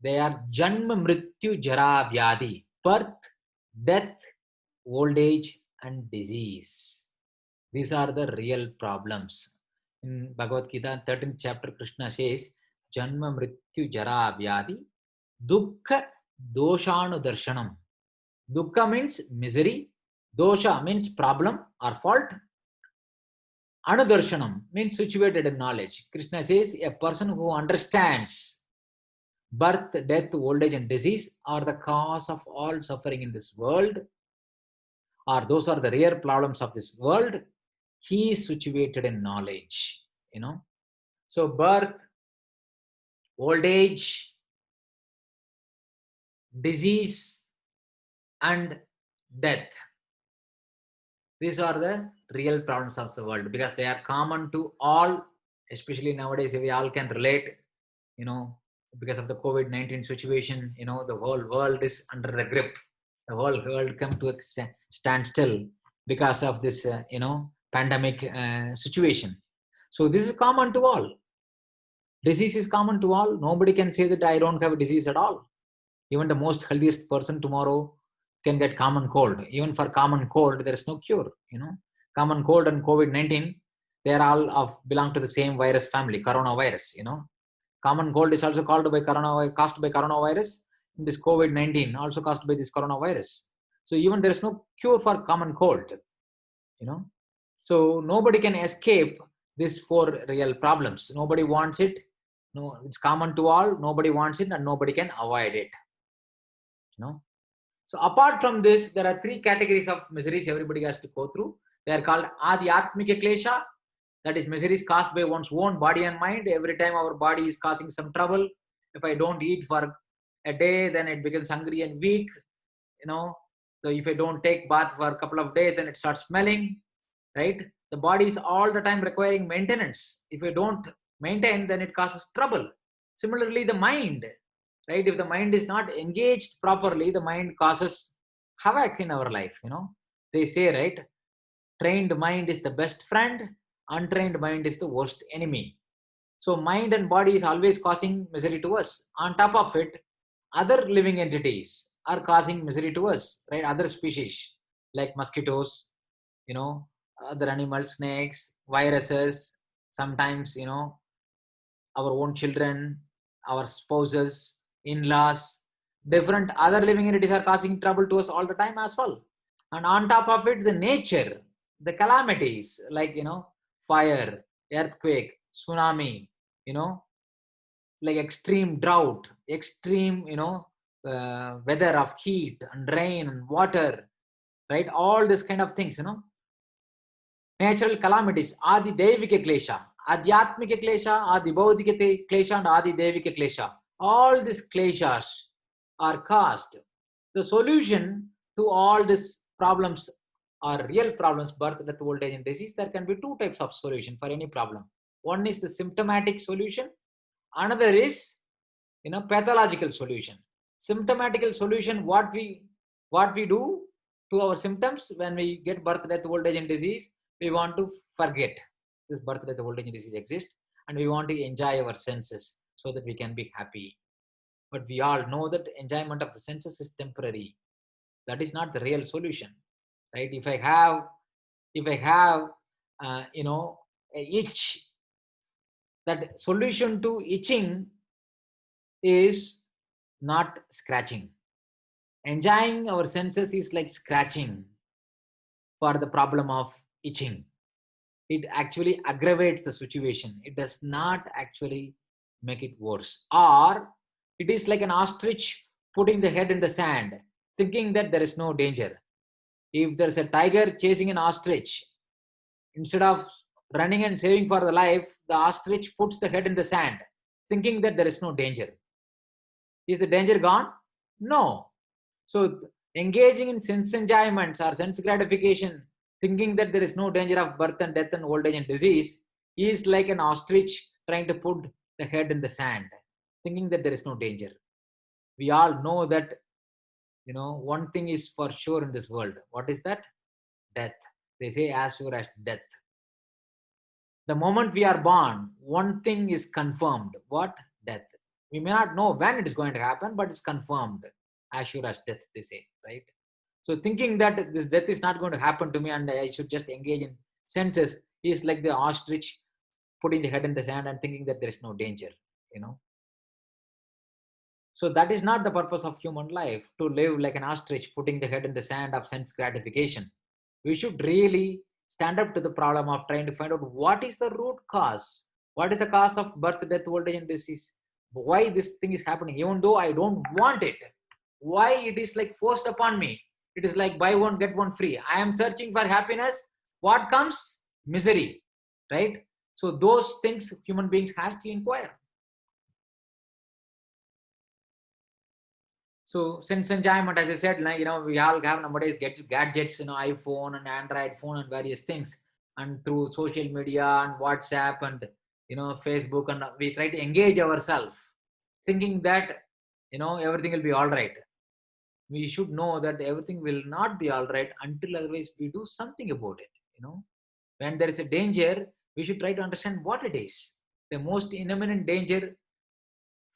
They are Janma, Mrityu, Jara, Vyadi, birth, death, old age, and disease. These are the real problems. In Bhagavad Gita, 13th chapter, Krishna says, Janma, Mrityu, Jara, Vyadi, Dukkha, Doshanu Darshanam. Dukkha means misery. Dosha means problem or fault. Anudarshanam means situated in knowledge. Krishna says a person who understands birth, death, old age, and disease are the cause of all suffering in this world, or those are the real problems of this world. He is situated in knowledge. So birth, old age, disease, and death. These are the real problems of the world because they are common to all, especially nowadays. We all can relate, because of the COVID-19 situation, the whole world is under the grip. The whole world come to a standstill because of this, pandemic situation. So this is common to all. Disease is common to all. Nobody can say that I don't have a disease at all. Even the most healthiest person tomorrow can get common cold. Even for common cold, there is no cure. Common cold and COVID-19, they are all belong to the same virus family, coronavirus. Common cold is also caused by coronavirus. This COVID-19 also caused by this coronavirus. So even there is no cure for common cold. So nobody can escape these 4 real problems. Nobody wants it. No, it's common to all. Nobody wants it, and nobody can avoid it. So apart from this, there are 3 categories of miseries everybody has to go through. They are called Adhyatmika Klesha. That is miseries caused by one's own body and mind. Every time our body is causing some trouble. If I don't eat for a day, then it becomes hungry and weak. So if I don't take bath for a couple of days, then it starts smelling, right? The body is all the time requiring maintenance. If I don't maintain, then it causes trouble. Similarly, the mind, right? If the mind is not engaged properly, the mind causes havoc in our life. They say, right? Trained mind is the best friend. Untrained mind is the worst enemy. So mind and body is always causing misery to us. On top of it, other living entities are causing misery to us, right? Other species like mosquitoes, other animals, snakes, viruses, sometimes, our own children, our spouses, in-laws, different other living entities are causing trouble to us all the time as well. And on top of it, the nature, the calamities like, fire, earthquake, tsunami, like extreme drought, extreme, weather of heat and rain and water, right? All this kind of things, Natural calamities, Adi Devika Klesha, Adhyatmika Klesha, Adi Bodhika Klesha, and Adi Devika Klesha. All these kleshas are caused. The solution to all these problems are real problems, birth, death, old age, and disease. There can be two types of solution for any problem. One is the symptomatic solution. Another is, pathological solution. Symptomatical solution, what we do to our symptoms when we get birth, death, old age, and disease, we want to forget this birth, death, old age, and disease exist, and we want to enjoy our senses so that we can be happy. But we all know that enjoyment of the senses is temporary. That is not the real solution, right? If I have a itch, that solution to itching is not scratching. Enjoying our senses is like scratching for the problem of itching. It actually aggravates the situation. It does not actually make it worse. Or it is like an ostrich putting the head in the sand, thinking that there is no danger. If there's a tiger chasing an ostrich, instead of running and saving for the life, the ostrich puts the head in the sand, thinking that there is no danger. Is the danger gone? No. So engaging in sense enjoyments or sense gratification, thinking that there is no danger of birth and death and old age and disease, is like an ostrich trying to put the head in the sand, thinking that there is no danger. We all know that, one thing is for sure in this world. What is that? Death. They say as sure as death. The moment we are born, one thing is confirmed. What? Death. We may not know when it is going to happen, but it's confirmed. As sure as death, they say, right? So thinking that this death is not going to happen to me and I should just engage in senses is like the ostrich putting the head in the sand and thinking that there is no danger, So that is not the purpose of human life, to live like an ostrich putting the head in the sand of sense gratification. We should really stand up to the problem of trying to find out what is the root cause. What is the cause of birth, death, old age, and disease? Why this thing is happening, even though I don't want it? Why it is like forced upon me? It is like buy one, get one free. I am searching for happiness. What comes? Misery, right? So those things human beings has to inquire. So sense enjoyment, as I said, we all have nowadays gadgets, iPhone and Android phone and various things, and through social media and WhatsApp and Facebook, and we try to engage ourselves, thinking that everything will be all right. We should know that everything will not be all right until otherwise we do something about it. When there is a danger, we should try to understand what it is. The most imminent danger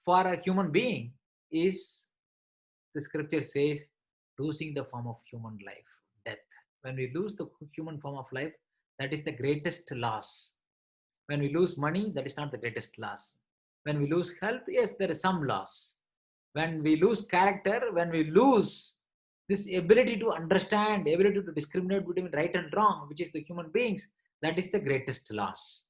for a human being is, the scripture says, losing the form of human life, death. When we lose the human form of life, that is the greatest loss. When we lose money, that is not the greatest loss. When we lose health, yes, there is some loss. When we lose character, when we lose this ability to understand, ability to discriminate between right and wrong, which is the human beings, that is the greatest loss.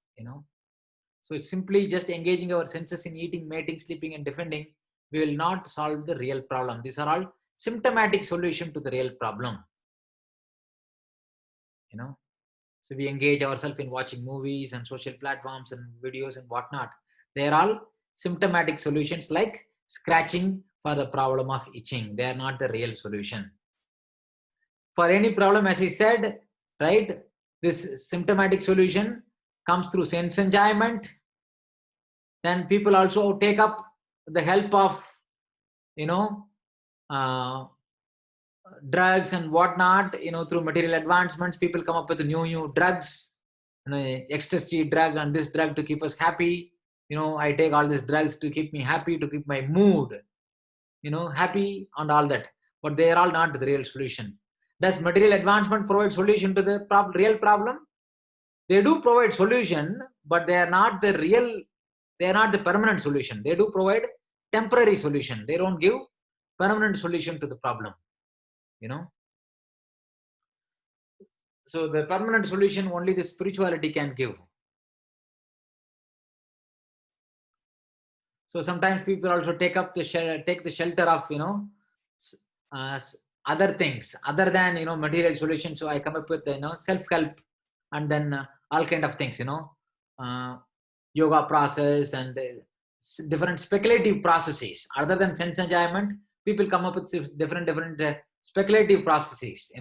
So it's simply just engaging our senses in eating, mating, sleeping, and defending, we will not solve the real problem. These are all symptomatic solution to the real problem. So we engage ourselves in watching movies and social platforms and videos and whatnot. They are all symptomatic solutions, like scratching for the problem of itching. They are not the real solution. For any problem, as I said, right, this symptomatic solution comes through sense enjoyment. Then people also take up the help of, drugs and whatnot, through material advancements. People come up with new drugs, ecstasy drug and this drug to keep us happy. I take all these drugs to keep me happy, to keep my mood, happy and all that. But they are all not the real solution. Does material advancement provide solution to the real problem? They do provide solution, but they are not the real, they are not the permanent solution. They do provide temporary solution. They don't give permanent solution to the problem. So the permanent solution only the spirituality can give. So sometimes people also take the shelter of other things other than material solutions. So I come up with self-help and then all kind of things, yoga process and different speculative processes. Other than sense enjoyment, people come up with different speculative processes.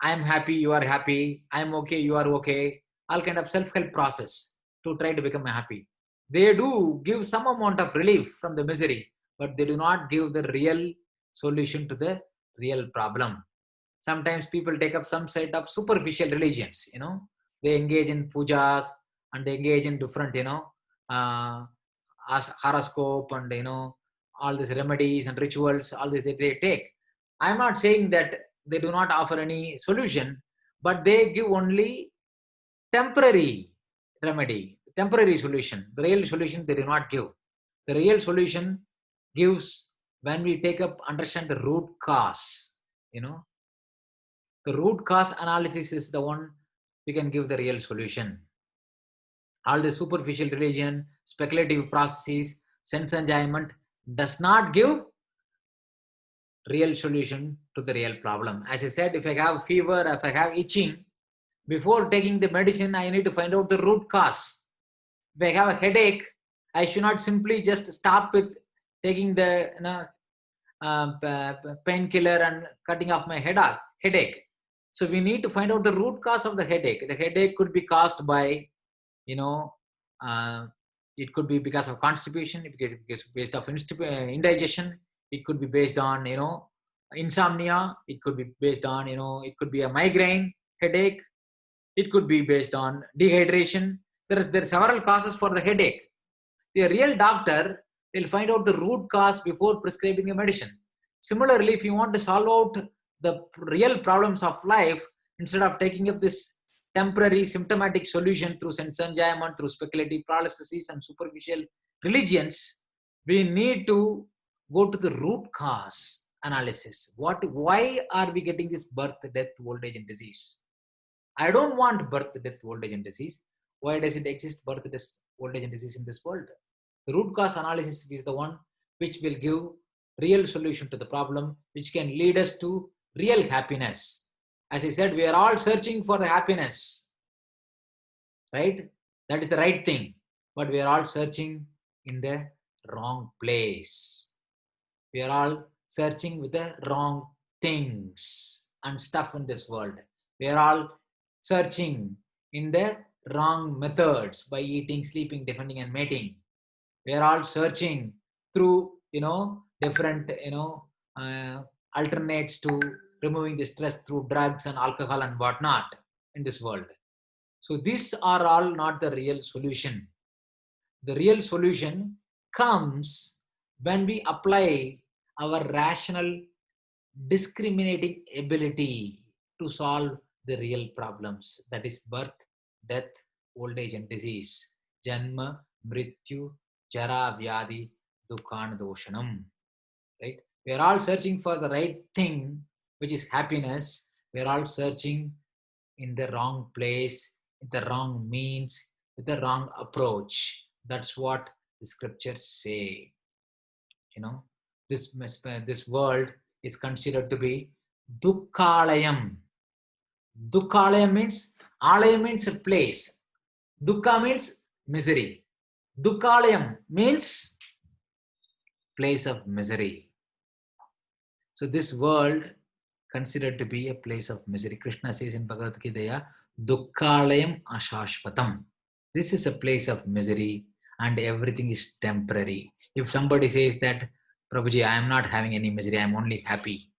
I am happy, you are happy. I am okay, you are okay. All kind of self-help process to try to become happy. They do give some amount of relief from the misery, but they do not give the real solution to the real problem. Sometimes people take up some sort of superficial religions. They engage in pujas and they engage in different, uh, horoscope and all these remedies and rituals. All this they take. I'm not saying that they do not offer any solution, but they give only temporary remedy, temporary solution. The real solution they do not give. The real solution gives when we take up understand the root cause. The root cause analysis is the one we can give the real solution. All the superficial religion, speculative processes, sense enjoyment does not give real solution to the real problem. As I said, if I have fever, if I have itching, before taking the medicine, I need to find out the root cause. If I have a headache, I should not simply just stop with taking the painkiller and cutting off my headache. So we need to find out the root cause of the headache. The headache could be caused by, it could be because of constipation. It could be based off indigestion. It could be based on, insomnia. It could be based on, it could be a migraine headache. It could be based on dehydration. There are several causes for the headache. The real doctor will find out the root cause before prescribing a medicine. Similarly, if you want to solve out the real problems of life, instead of taking up this temporary symptomatic solution through sense enjoyment, through speculative processes and superficial religions, we need to go to the root cause analysis. Why are we getting this birth, death, old age and disease? I don't want birth, death, old age and disease. Why does it exist, birth, death, old age and disease in this world? The root cause analysis is the one which will give real solution to the problem, which can lead us to real happiness. As I said, we are all searching for the happiness, right? That is the right thing, but we are all searching in the wrong place. We are all searching with the wrong things and stuff in this world. We are all searching in the wrong methods by eating, sleeping, defending, and mating. We are all searching through, different, alternates to removing the stress through drugs and alcohol and whatnot in this world. So these are all not the real solution. The real solution comes when we apply our rational discriminating ability to solve the real problems. That is birth, death, old age and disease. Janma, Mrityu, Jara, Vyadi, Dukhan, Doshanam. Right? We are all searching for the right thing, which is happiness. We are all searching in the wrong place, the wrong means, with the wrong approach. That's what the scriptures say. This world is considered to be Dukkalayam. Dukkalayam means, Alayam means a place. Dukkha means misery. Dukkalayam means place of misery. So this world considered to be a place of misery. Krishna says in Bhagavad Gita, Dukkalayam ashashvatam. This is a place of misery and everything is temporary. If somebody says that, Prabhuji, I am not having any misery, I am only happy.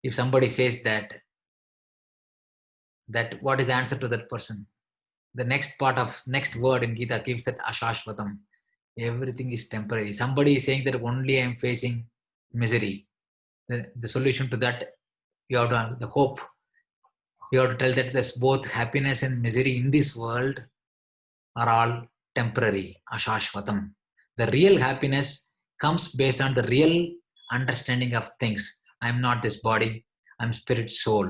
If somebody says that what is the answer to that person? The next word in Gita gives that ashashvatam. Everything is temporary. Somebody is saying that only I am facing misery. The solution to that, you have to have the hope. You have to tell that there's both happiness and misery in this world are all temporary. Ashashvatam. The real happiness comes based on the real understanding of things. I'm not this body, I'm spirit, soul.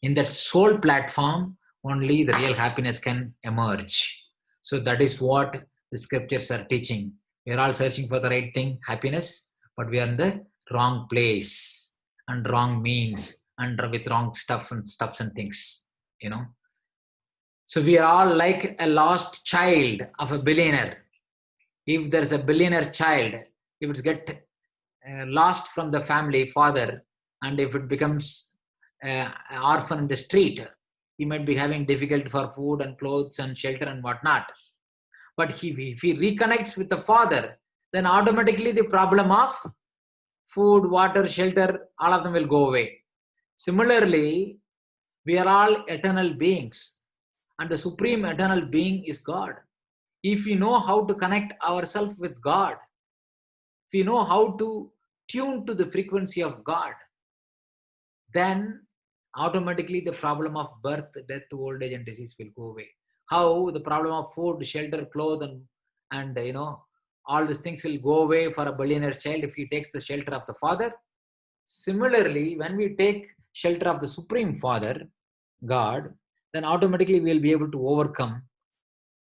In that soul platform, only the real happiness can emerge. So that is what the scriptures are teaching. We are all searching for the right thing, happiness, but we are in the wrong place and wrong means and with wrong stuffs and things. So we are all like a lost child of a billionaire. If there's a billionaire child, if it's get lost from the family father, and if it becomes an orphan in the street, he might be having difficulty for food and clothes and shelter and whatnot. But if he reconnects with the father, then automatically the problem of food, water, shelter, all of them will go away. Similarly, we are all eternal beings, and the supreme eternal being is God. If we know how to connect ourselves with God, if we know how to tune to the frequency of God, then automatically the problem of birth, death, old age, and disease will go away. How the problem of food, shelter, clothes, and all these things will go away for a billionaire child if he takes the shelter of the father. Similarly, when we take shelter of the Supreme Father, God, then automatically we will be able to overcome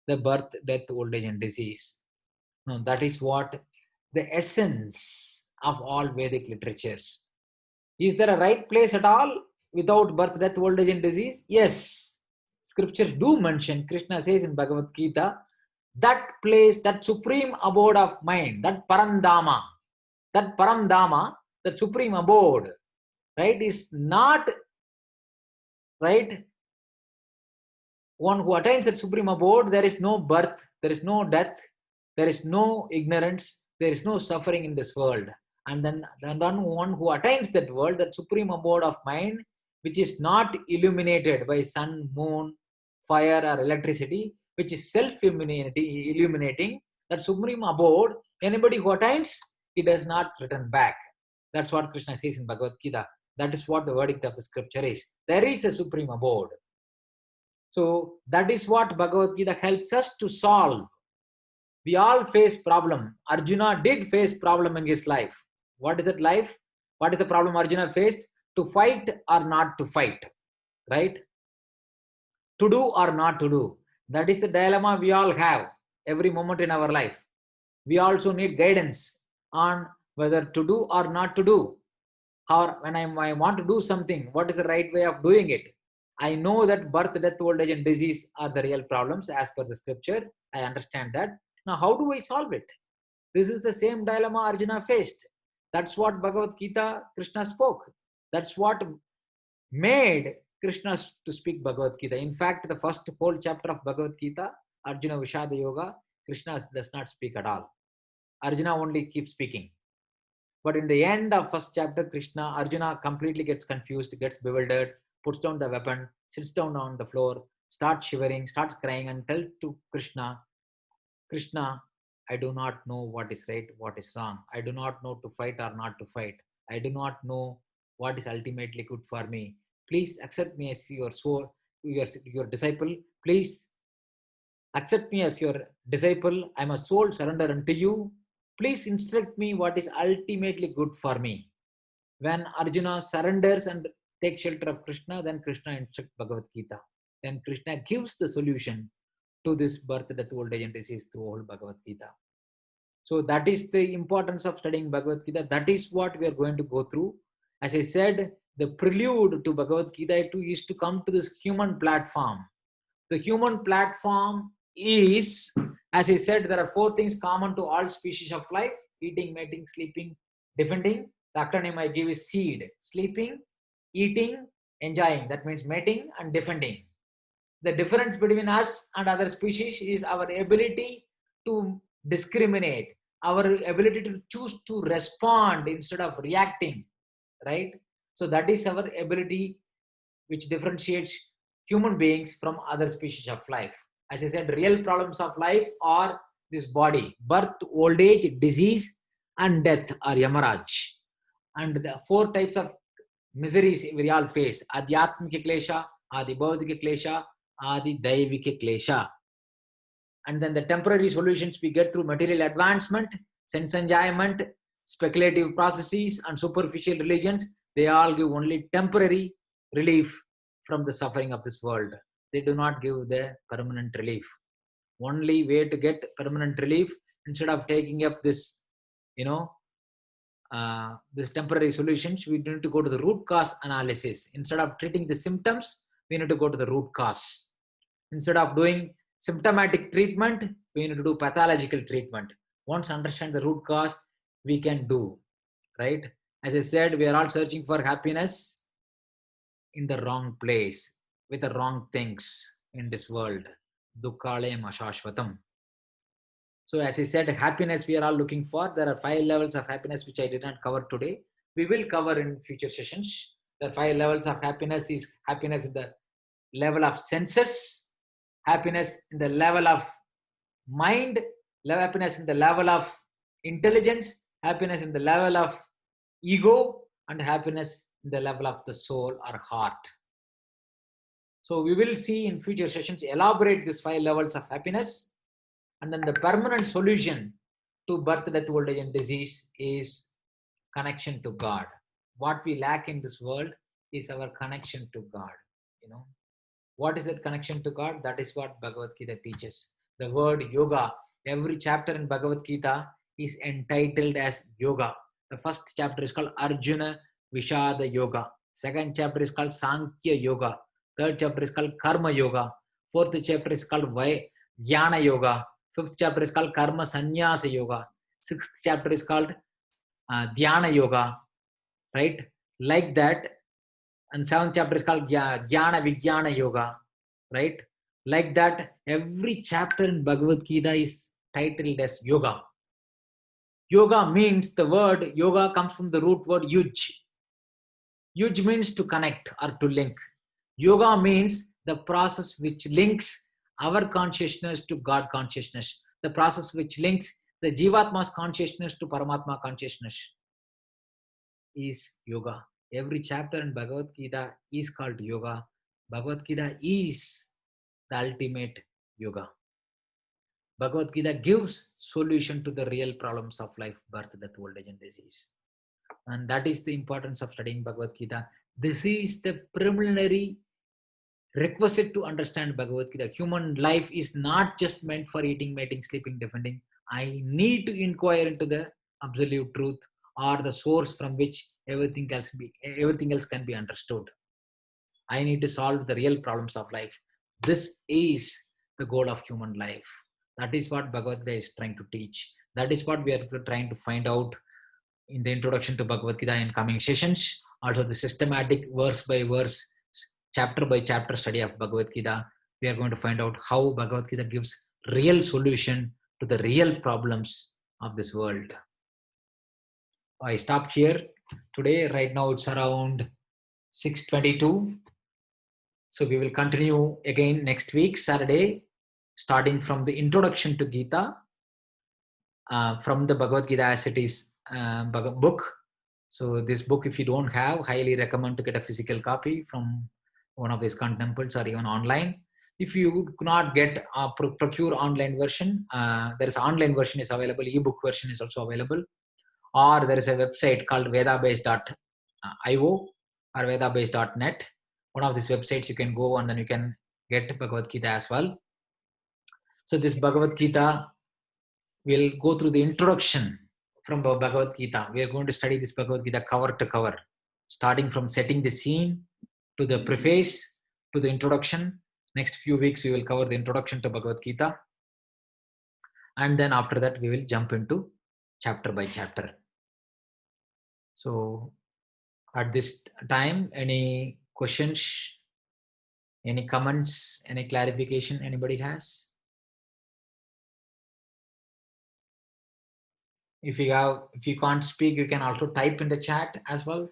the birth, death, old age, and disease. No, that is what the essence of all Vedic literatures. Is there a right place at all without birth, death, old age, and disease? Yes. Scriptures do mention, Krishna says in Bhagavad Gita, that place, that supreme abode of mind, that Paramdama, that supreme abode, right, is not, right, one who attains that supreme abode, there is no birth, there is no death, there is no ignorance, there is no suffering in this world. And then one who attains that world, that supreme abode of mind, which is not illuminated by sun, moon, fire, or electricity, which is self-illuminating, that supreme abode, anybody who attains, he does not return back. That's what Krishna says in Bhagavad Gita. That is what the verdict of the scripture is. There is a supreme abode. So that is what Bhagavad Gita helps us to solve. We all face problem. Arjuna did face problem in his life. What is that life? What is the problem Arjuna faced? To fight or not to fight, right? To do or not to do. That is the dilemma we all have every moment in our life. We also need guidance on whether to do or not to do. Or when I want to do something, what is the right way of doing it? I know that birth, death, old age, and disease are the real problems as per the scripture. I understand that. Now, how do I solve it? This is the same dilemma Arjuna faced. That's what Bhagavad Gita, Krishna spoke. That's what made Krishna to speak Bhagavad Gita. In fact, the first whole chapter of Bhagavad Gita, Arjuna Vishada Yoga, Krishna does not speak at all. Arjuna only keeps speaking. But in the end of first chapter, Arjuna completely gets confused, gets bewildered, puts down the weapon, sits down on the floor, starts shivering, starts crying, and tells to Krishna, Krishna, I do not know what is right, what is wrong. I do not know to fight or not to fight. I do not know what is ultimately good for me. Please accept me as your soul, your disciple. Please accept me as your disciple. I am a soul surrender unto you. Please instruct me what is ultimately good for me. When Arjuna surrenders and takes shelter of Krishna, then Krishna instructs Bhagavad Gita. Then Krishna gives the solution to this birth, death, old age, and disease through whole Bhagavad Gita. So that is the importance of studying Bhagavad Gita. That is what we are going to go through. As I said, the prelude to Bhagavad Gita is to come to this human platform. The human platform is, as I said, there are 4 things common to all species of life: eating, mating, sleeping, defending. The acronym I give is SEED: sleeping, eating, enjoying. That means mating and defending. The difference between us and other species is our ability to discriminate, our ability to choose to respond instead of reacting, right? So that is our ability which differentiates human beings from other species of life. As I said, real problems of life are this body: birth, old age, disease, and death, or Yamaraj. And the 4 types of miseries we all face: Adhyatmika Klesha, Adi Bhaudika Klesha, Adi Daivika Klesha. And then the temporary solutions we get through material advancement, sense enjoyment, speculative processes, and superficial religions, they all give only temporary relief from the suffering of this world. They do not give the permanent relief. Only way to get permanent relief, instead of taking up this, this temporary solutions, we need to go to the root cause analysis. Instead of treating the symptoms, we need to go to the root cause. Instead of doing symptomatic treatment, we need to do pathological treatment. Once understand the root cause, we can do, right? As I said, we are all searching for happiness in the wrong place, with the wrong things in this world. Dukkalayam ashashvatam. So as I said, happiness we are all looking for. There are 5 levels of happiness which I did not cover today. We will cover in future sessions. The 5 levels of happiness is happiness in the level of senses, happiness in the level of mind, happiness in the level of intelligence, happiness in the level of ego, and happiness in the level of the soul or heart. So we will see in future sessions elaborate these 5 levels of happiness. And then the permanent solution to birth, death, old age, and disease is connection to God. What we lack in this world is our connection to God. What is that connection to God? That is what Bhagavad Gita teaches. The word yoga, every chapter in Bhagavad Gita is entitled as yoga. The first chapter is called Arjuna Vishada Yoga. Second chapter is called Sankhya Yoga. Third chapter is called Karma Yoga. Fourth chapter is called Jnana Yoga. Fifth chapter is called Karma Sannyasa Yoga. Sixth chapter is called Dhyana Yoga. Right? Like that. And seventh chapter is called Jnana Vijnana Yoga. Right? Like that, every chapter in Bhagavad Gita is titled as yoga. Yoga means, the word yoga comes from the root word yuj. Yuj means to connect or to link. Yoga means the process which links our consciousness to God consciousness. The process which links the Jivatma's consciousness to Paramatma consciousness is yoga. Every chapter in Bhagavad Gita is called yoga. Bhagavad Gita is the ultimate yoga. Bhagavad Gita gives solution to the real problems of life, birth, death, old age, and disease. And that is the importance of studying Bhagavad Gita. This is the preliminary requisite to understand Bhagavad Gita. Human life is not just meant for eating, mating, sleeping, defending. I need to inquire into the absolute truth, or the source from which everything else can be understood. I need to solve the real problems of life. This is the goal of human life. That is what Bhagavad Gita is trying to teach. That is what we are trying to find out in the introduction to Bhagavad Gita in coming sessions. Also the systematic verse by verse, chapter by chapter study of Bhagavad Gita. We are going to find out how Bhagavad Gita gives real solution to the real problems of this world. I stopped here today. Right now it's around 6:22. So we will continue again next week, Saturday, starting from the introduction to Gita, from the Bhagavad Gita as it is book. So this book, if you don't have, highly recommend to get a physical copy from one of these temples or even online. If you cannot get a procure online version, there is online version is available, ebook version is also available, or there is a website called vedabase.io or vedabase.net. One of these websites you can go and then you can get Bhagavad Gita as well. So this Bhagavad Gita will go through the introduction from the Bhagavad Gita. We are going to study this Bhagavad Gita cover to cover, starting from setting the scene to the preface to the introduction. Next few weeks we will cover the introduction to Bhagavad Gita, and then after that we will jump into chapter by chapter. So at this time, any questions, any comments, any clarification anybody has? If you can't speak, you can also type in the chat as well,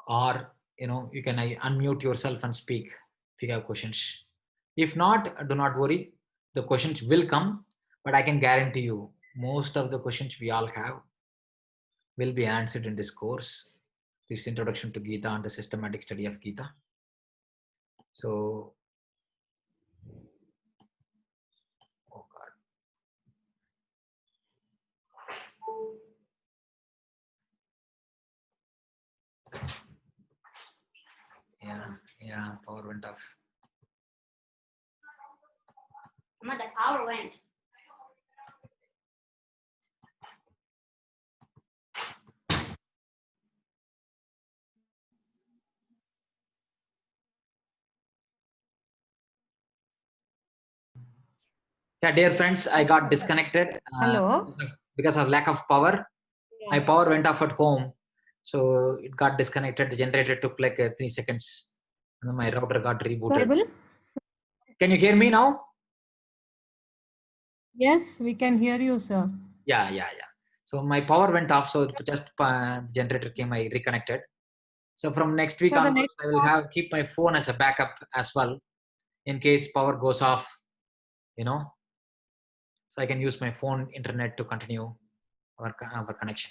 or you can unmute yourself and speak if you have questions. If not, do not worry, the questions will come, but I can guarantee you most of the questions we all have will be answered in this course, this introduction to Gita and the systematic study of Gita. So oh God. Yeah, power went off. The power went. Yeah, dear friends, I got disconnected Hello. because of lack of power. My power went off at home, so it got disconnected. The generator took like 3 seconds, and then my router got rebooted. Able? Can you hear me now? Yes, we can hear you, sir. Yeah. So my power went off, so just generator came. I reconnected. So from next week So the onwards, I will keep my phone as a backup as well, in case power goes off. So I can use my phone internet to continue our connection.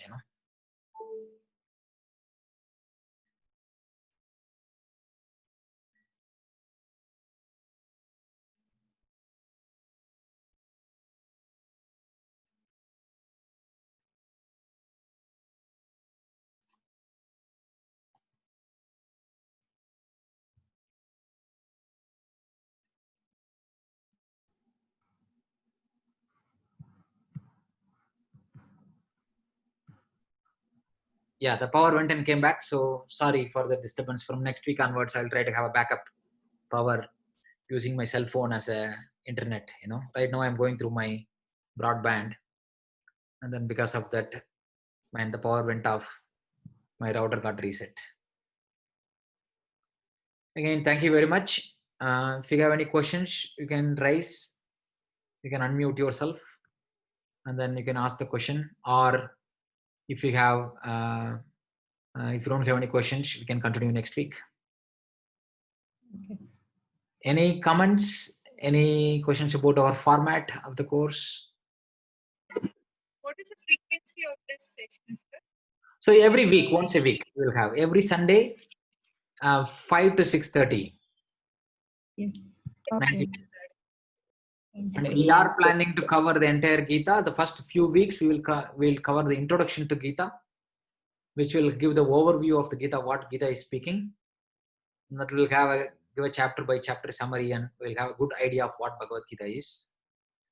Yeah, the power went and came back. So sorry for the disturbance. From next week onwards, I'll try to have a backup power using my cell phone as a internet. Right now I'm going through my broadband, and then because of that, when the power went off, my router got reset. Again, thank you very much. If you have any questions, you can raise. You can unmute yourself, and then you can ask the question. Or if you have, if you don't have any questions, we can continue next week. Okay. Any comments? Any questions about our format of the course? What is the frequency of this session, sir? So every week, once a week, we will have every Sunday, 5 to 6:30. Yes. Okay. Thank And you. we are planning to cover the entire Gita. The first few weeks, we will cover the introduction to Gita, which will give the overview of the Gita, what Gita is speaking. And that will give a chapter by chapter summary, and we'll have a good idea of what Bhagavad Gita is.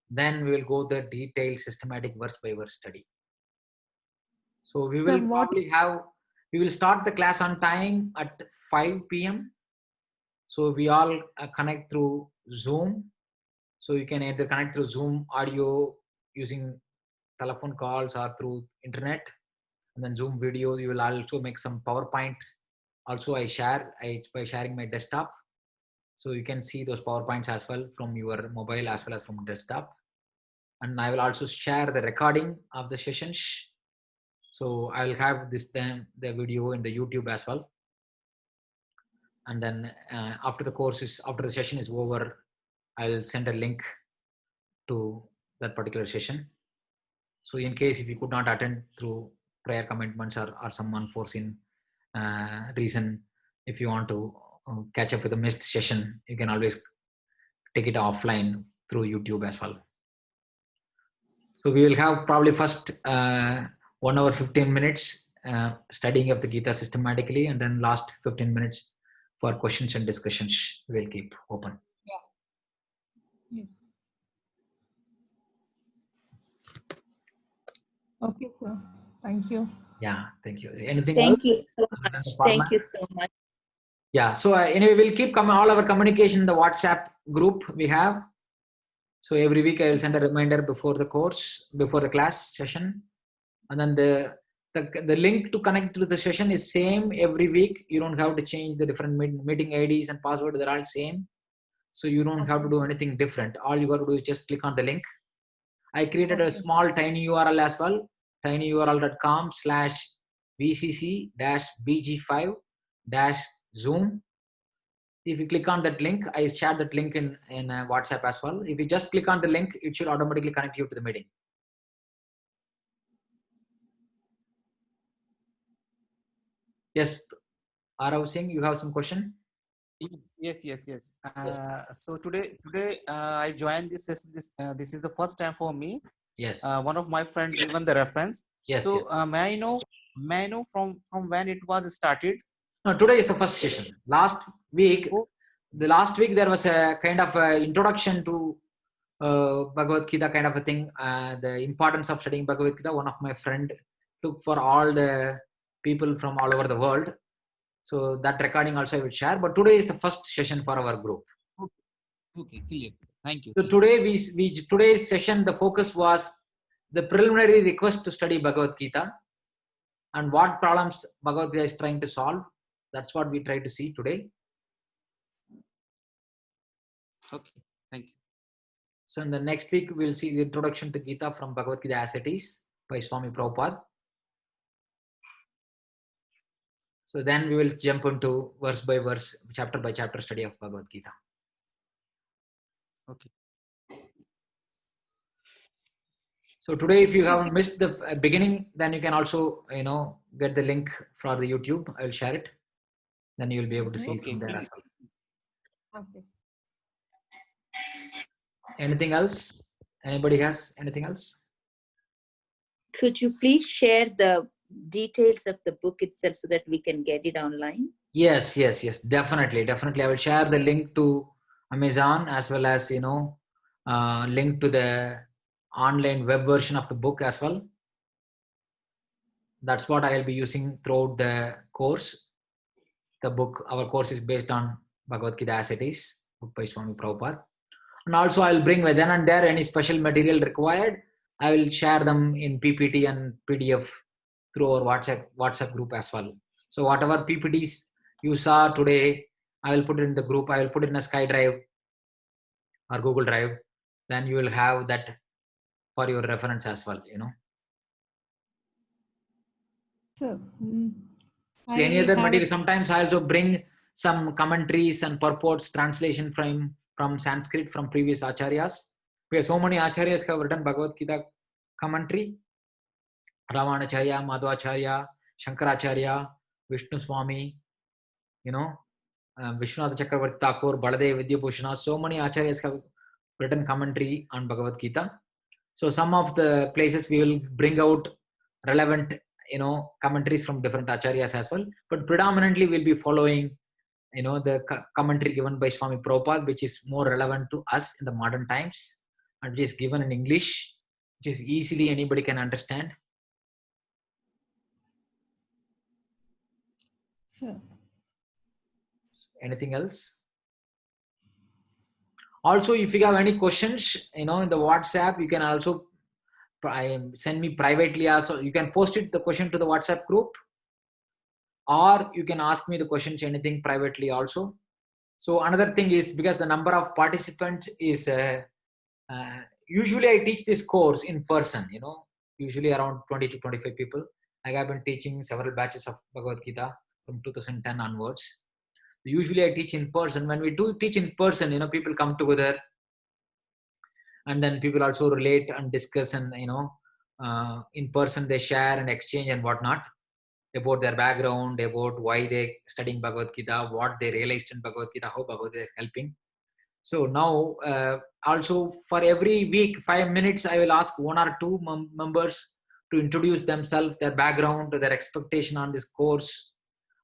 Then we will go the detailed systematic verse by verse study. So we will we will start the class on time at 5 p.m. So we all connect through Zoom. So you can either connect through Zoom audio using telephone calls or through internet, and then Zoom video. You will also make some PowerPoint. Also, by sharing my desktop, so you can see those PowerPoints as well from your mobile as well as from desktop. And I will also share the recording of the sessions. So I will have the video in the YouTube as well. And then after the session is over, I'll send a link to that particular session. So in case if you could not attend through prior commitments or some unforeseen reason, if you want to catch up with the missed session, you can always take it offline through YouTube as well. So we will have probably first 1 hour 15 minutes studying of the Gita systematically, and then last 15 minutes for questions and discussions we'll keep open. Yes. Okay, sir. Thank you. Yeah, thank you. Anything Thank else? you so much. Thank you so much. Yeah, so anyway, we'll keep all our communication in the WhatsApp group we have. So every week I will send a reminder before the class session, and then the link to connect to the session is same every week. You don't have to change the different meeting IDs and password. They're all same. So you don't have to do anything different. All you got to do is just click on the link. I created a small tiny URL as well, tinyurl.com/vcc-bg5-zoom. If you click on that link, I shared that link in WhatsApp as well. If you just click on the link, it should automatically connect you to the meeting. Yes, Arav Singh, you have some question? Yes. So today I joined this session. This is the first time for me. Yes. One of my friends given the reference. Yes. So may I know from when it was started? No, today is the first session. Last week there was a kind of introduction to Bhagavad Gita kind of a thing. The importance of studying Bhagavad Gita. One of my friend took for all the people from all over the world. So that recording also I will share. But today is the first session for our group. Okay, clear. Thank you. So today today's session, the focus was the preliminary request to study Bhagavad Gita and what problems Bhagavad Gita is trying to solve. That's what we try to see today. Okay. Thank you. So in the next week, we'll see the introduction to Gita from Bhagavad Gita as it is by Swami Prabhupada. So then we will jump into verse by verse, chapter by chapter study of Bhagavad Gita. Okay. So today, if you have missed the beginning, then you can also, get the link for the YouTube. I will share it. Then you will be able to see Okay. from there as well. Okay. Anything else? Anybody has anything else? Could you please share the details of the book itself so that we can get it online? Yes, definitely. I will share the link to Amazon as well as, link to the online web version of the book as well. That's what I'll be using throughout the course. The book, our course is based on Bhagavad Gita as it is, book by Swami Prabhupada. And also I'll bring then and there any special material required. I will share them in PPT and PDF through our WhatsApp group as well. So whatever PPTs you saw today, I will put it in the group. I will put it in a SkyDrive or Google Drive. Then you will have that for your reference as well, So, So any other material, sometimes I also bring some commentaries and purports, translation from Sanskrit from previous acharyas. We have so many acharyas have written Bhagavad Gita commentary. Ramanacharya, Madhvacharya, Shankaracharya, Vishnu Swami, Vishwanath Chakravarti Thakur, Baladev Vidyabhushana. So many acharyas have written commentary on Bhagavad Gita. So some of the places we will bring out relevant, commentaries from different acharyas as well. But predominantly we'll be following, the commentary given by Swami Prabhupada, which is more relevant to us in the modern times, and which is given in English, which is easily anybody can understand. So, Anything else? Also, if you have any questions, in the WhatsApp, you can also send me privately. Also, you can post the question to the WhatsApp group, or you can ask me the questions anything privately also. So another thing is, because the number of participants is usually I teach this course in person, usually around 20 to 25 people. I have been teaching several batches of Bhagavad Gita from 2010 onwards. Usually I teach in person. When we do teach in person, people come together, and then people also relate and discuss, and in person they share and exchange and whatnot about their background, about why they studying Bhagavad Gita, what they realized in Bhagavad Gita, how Bhagavad Gita is helping. So now also for every week 5 minutes I will ask one or two members to introduce themselves, their background, their expectation on this course,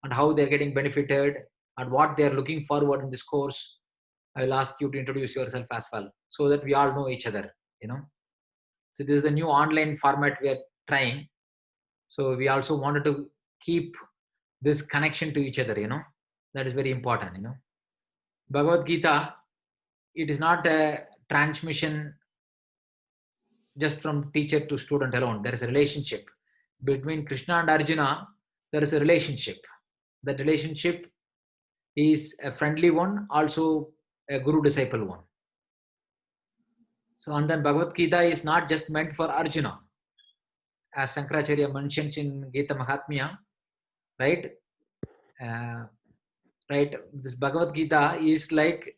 and how they're getting benefited and what they're looking forward in this course. I will ask you to introduce yourself as well, so that we all know each other, So this is the new online format we are trying. So we also wanted to keep this connection to each other, that is very important, Bhagavad Gita, it is not a transmission just from teacher to student alone. There is a relationship between Krishna and Arjuna. There is a relationship. That relationship is a friendly one, also a guru-disciple one. So, and then Bhagavad Gita is not just meant for Arjuna, as Shankaracharya mentions in Gita Mahatmya, right? Right. This Bhagavad Gita is like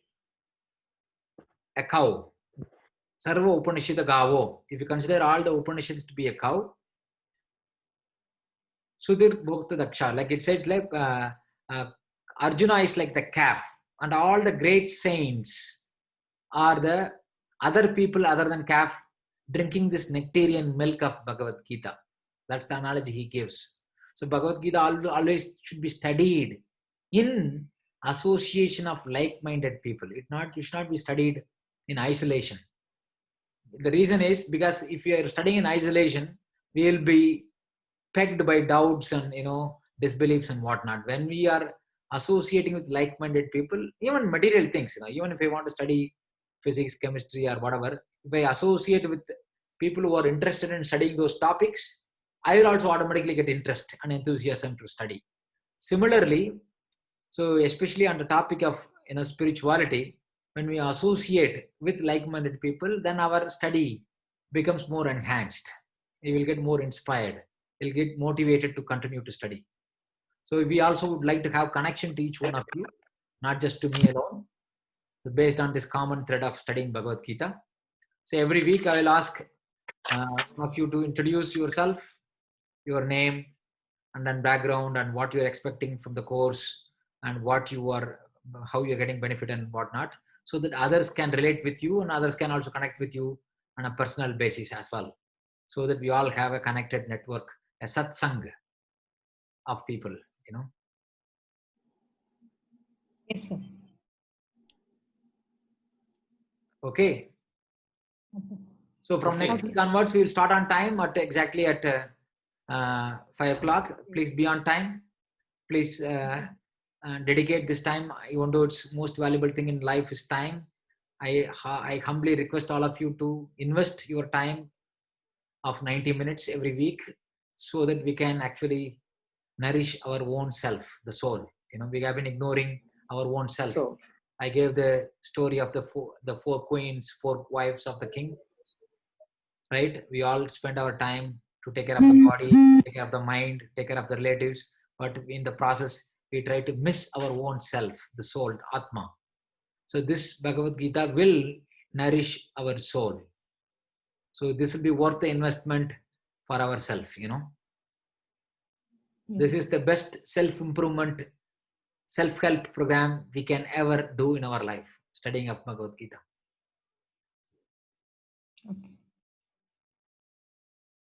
a cow. Sarva Upanishada Gavo. If you consider all the Upanishads to be a cow, Sudhir Bhokta Daksha, like it says, like Arjuna is like the calf, and all the great saints are the other people other than calf drinking this nectarian milk of Bhagavad Gita. That's the analogy he gives. So Bhagavad Gita always should be studied in association of like-minded people. It should not be studied in isolation. The reason is because if you are studying in isolation, we will be pegged by doubts and disbeliefs and whatnot. When we are associating with like-minded people, even material things, even if we want to study physics, chemistry, or whatever, if I associate with people who are interested in studying those topics, I will also automatically get interest and enthusiasm to study. Similarly, so especially on the topic of spirituality, when we associate with like-minded people, then our study becomes more enhanced. We will get more inspired. We'll get motivated to continue to study. So we also would like to have connection to each one of you, not just to me alone, based on this common thread of studying Bhagavad Gita. So every week I will ask one of you to introduce yourself, your name, and then background and what you're expecting from the course and how you're getting benefit and whatnot, so that others can relate with you and others can also connect with you on a personal basis as well, so that we all have a connected network, a satsang of people, Yes, sir. Okay. Okay. So from next Okay. week onwards, we will start on time at exactly at 5 o'clock. Please be on time. Please dedicate this time. Even though it's most valuable thing in life is time, I humbly request all of you to invest your time of 90 minutes every week, so that we can actually nourish our own self, the soul. We have been ignoring our own self. So, I gave the story of the four queens, 4 wives of the king. Right? We all spend our time to take care of the body, take care of the mind, take care of the relatives, but in the process, we try to miss our own self, the soul, the Atma. So this Bhagavad Gita will nourish our soul. So this will be worth the investment for ourselves, This is the best self-improvement, self-help program we can ever do in our life, studying of Bhagavad Gita. Okay.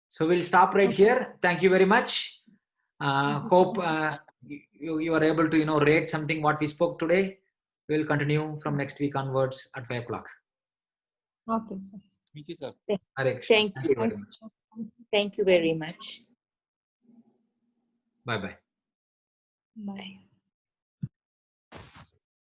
So we'll stop right here. Thank you very much. Hope you are able to rate something what we spoke today. We'll continue from next week onwards at 5 o'clock. Okay, sir. Thank you, sir. Hare Krishna. thank you. very much. Thank you very much. Bye bye. Bye.